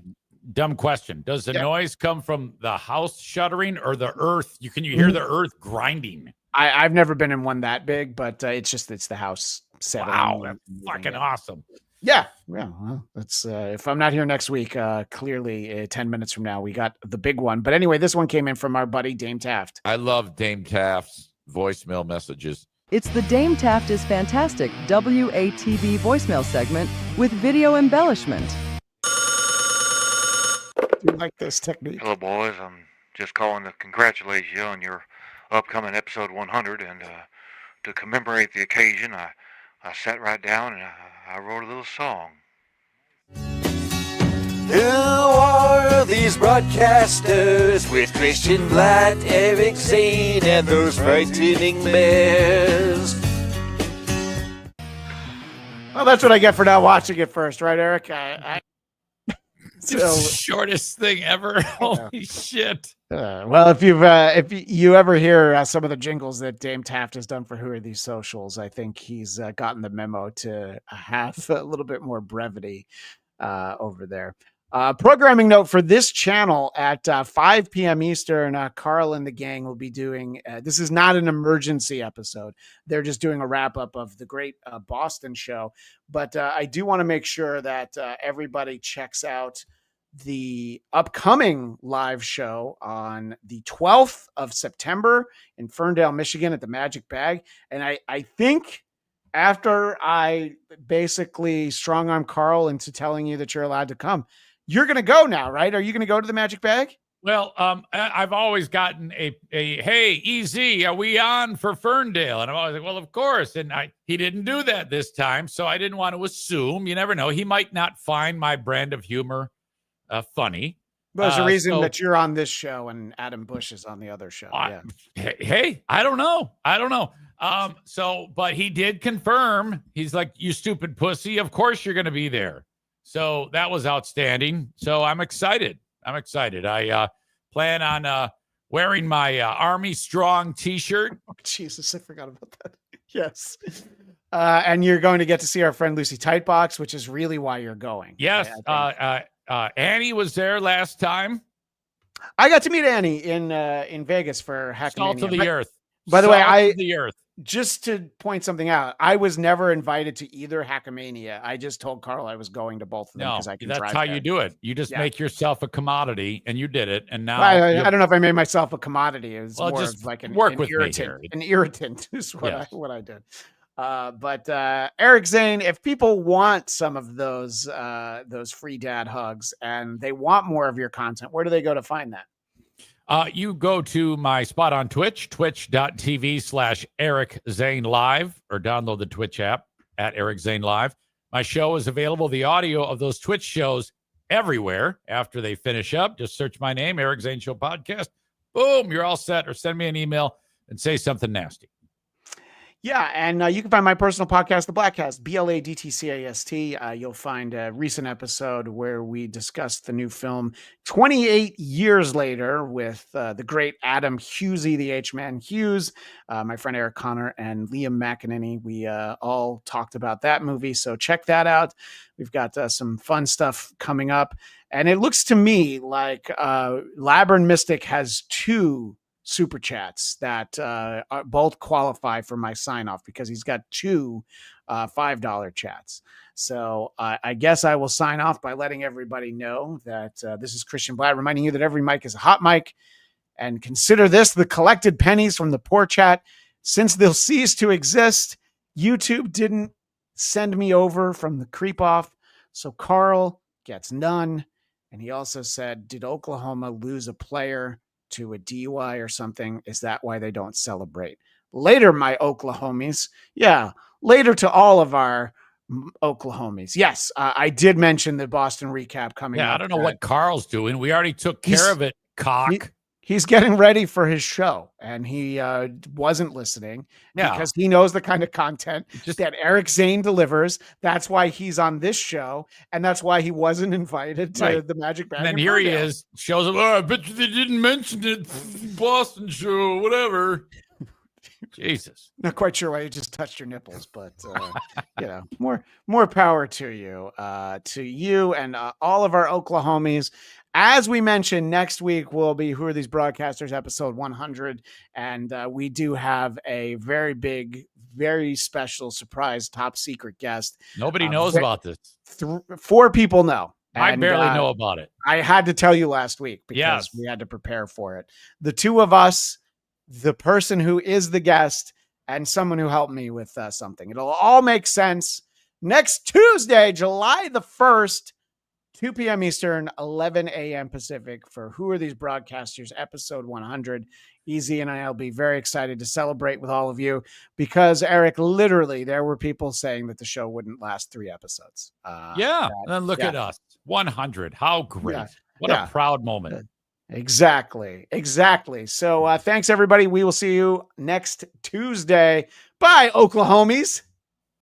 S6: Dumb question. Does the noise come from the house shuddering or the earth? Can you hear the earth grinding?
S7: I've never been in one that big, but it's the house setup.
S6: Wow, that's fucking awesome.
S7: Yeah. Well, that's if I'm not here next week, clearly 10 minutes from now, we got the big one. But anyway, this one came in from our buddy Dame Taft.
S9: I love Dame Taft's voicemail messages.
S10: It's the Dame Taft is Fantastic WATB voicemail segment with video embellishment.
S7: Do you like this technique?
S11: Hello, boys. I'm just calling to congratulate you on your upcoming episode 100, and to commemorate the occasion, I sat right down and I wrote a little song.
S4: Who are these broadcasters with Christian Blatt, Eric Zane, and those frightening bears?
S7: Well, that's what I get for not watching it first, right, Eric?
S6: It's the shortest thing ever. Holy shit.
S7: Well, if you ever hear some of the jingles that Dame Taft has done for Who Are These Socials, I think he's gotten the memo to have a little bit more brevity over there. Programming note for this channel at 5 p.m. Eastern, Carl and the gang will be doing, this is not an emergency episode. They're just doing a wrap up of the great Boston show. But I do want to make sure that everybody checks out the upcoming live show on the 12th of September in Ferndale, Michigan at the Magic Bag. And I think after I basically strong arm Carl into telling you that you're allowed to come, you're going to go now, right? Are you going to go to the Magic Bag?
S6: Well, I've always gotten a hey, EZ, are we on for Ferndale? And I'm always like, well, of course. And he didn't do that this time, so I didn't want to assume. You never know. He might not find my brand of humor funny.
S7: But there's a reason that you're on this show and Adam Bush is on the other show.
S6: Hey, I don't know. But he did confirm. He's like, you stupid pussy. Of course you're going to be there. So that was outstanding. So I'm excited. I plan on wearing my Army Strong t-shirt.
S7: Oh, Jesus, I forgot about that. Yes. And you're going to get to see our friend Lucy Tightbox, which is really why you're going.
S6: Yes. Annie was there last time.
S7: I got to meet Annie in Vegas for Hackamania.
S6: Salt of the earth.
S7: By the way,
S6: the earth.
S7: Just to point something out, I was never invited to either Hackamania. I just told Carl I was going to both of them because I can drive.
S6: That's how you do it. You just make yourself a commodity, and you did it. And now
S7: I don't know if I made myself a commodity. It was more
S6: just
S7: of like an
S6: irritant.
S7: An irritant is what I did. But Eric Zane, if people want some of those free dad hugs and they want more of your content, where do they go to find that?
S6: You go to my spot on Twitch, twitch.tv/Eric Zane Live, or download the Twitch app at Eric Zane Live. My show is available, the audio of those Twitch shows, everywhere after they finish up. Just search my name, Eric Zane Show Podcast. Boom, you're all set. Or send me an email and say something nasty.
S7: Yeah, and you can find my personal podcast, The Blackcast, BLADTCAST. You'll find a recent episode where we discussed the new film 28 years later with the great Adam Hughesy, the H-Man Hughes, my friend Eric Connor, and Liam McEnany. We all talked about that movie, so check that out. We've got some fun stuff coming up. And it looks to me like Labyrinth Mystic has 2 super chats that both qualify for my sign off because he's got 2 $5 chats. So I guess I will sign off by letting everybody know that this is Christian Blatt reminding you that every mic is a hot mic, and consider this the collected pennies from the poor chat. Since they'll cease to exist, YouTube didn't send me over from the creep off. So Carl gets none. And he also said, did Oklahoma lose a player to a DUI or something? Is that why they don't celebrate? Later, my Oklahomies. Yeah, later to all of our Oklahomies. Yes, I did mention the Boston recap coming up.
S6: I don't know what Carl's doing. We already took care of it, cock.
S7: He's getting ready for his show, and he wasn't listening because he knows the kind of content that Eric Zane delivers. That's why he's on this show, and that's why he wasn't invited to the Magic Bag.
S6: And then here he is, shows up. Oh, I bet you they didn't mention it. Boston show, whatever. Jesus.
S7: Not quite sure why you just touched your nipples, but more power to you and all of our Oklahomies. As we mentioned, next week will be Who Are These Broadcasters, episode 100. And we do have a very big, very special surprise top secret guest.
S6: Nobody knows about this.
S7: 4 people know.
S6: I barely know about it.
S7: I had to tell you last week because we had to prepare for it. The 2 of us, the person who is the guest, and someone who helped me with something. It'll all make sense next Tuesday, July the 1st. 2 p.m. Eastern, 11 a.m. Pacific for Who Are These Broadcasters, episode 100. Easy and I'll be very excited to celebrate with all of you because, Eric, literally there were people saying that the show wouldn't last 3 episodes.
S6: And then look at us. 100. How great.
S7: Yeah.
S6: What a proud moment.
S7: Exactly. So thanks, everybody. We will see you next Tuesday. Bye, Oklahomies.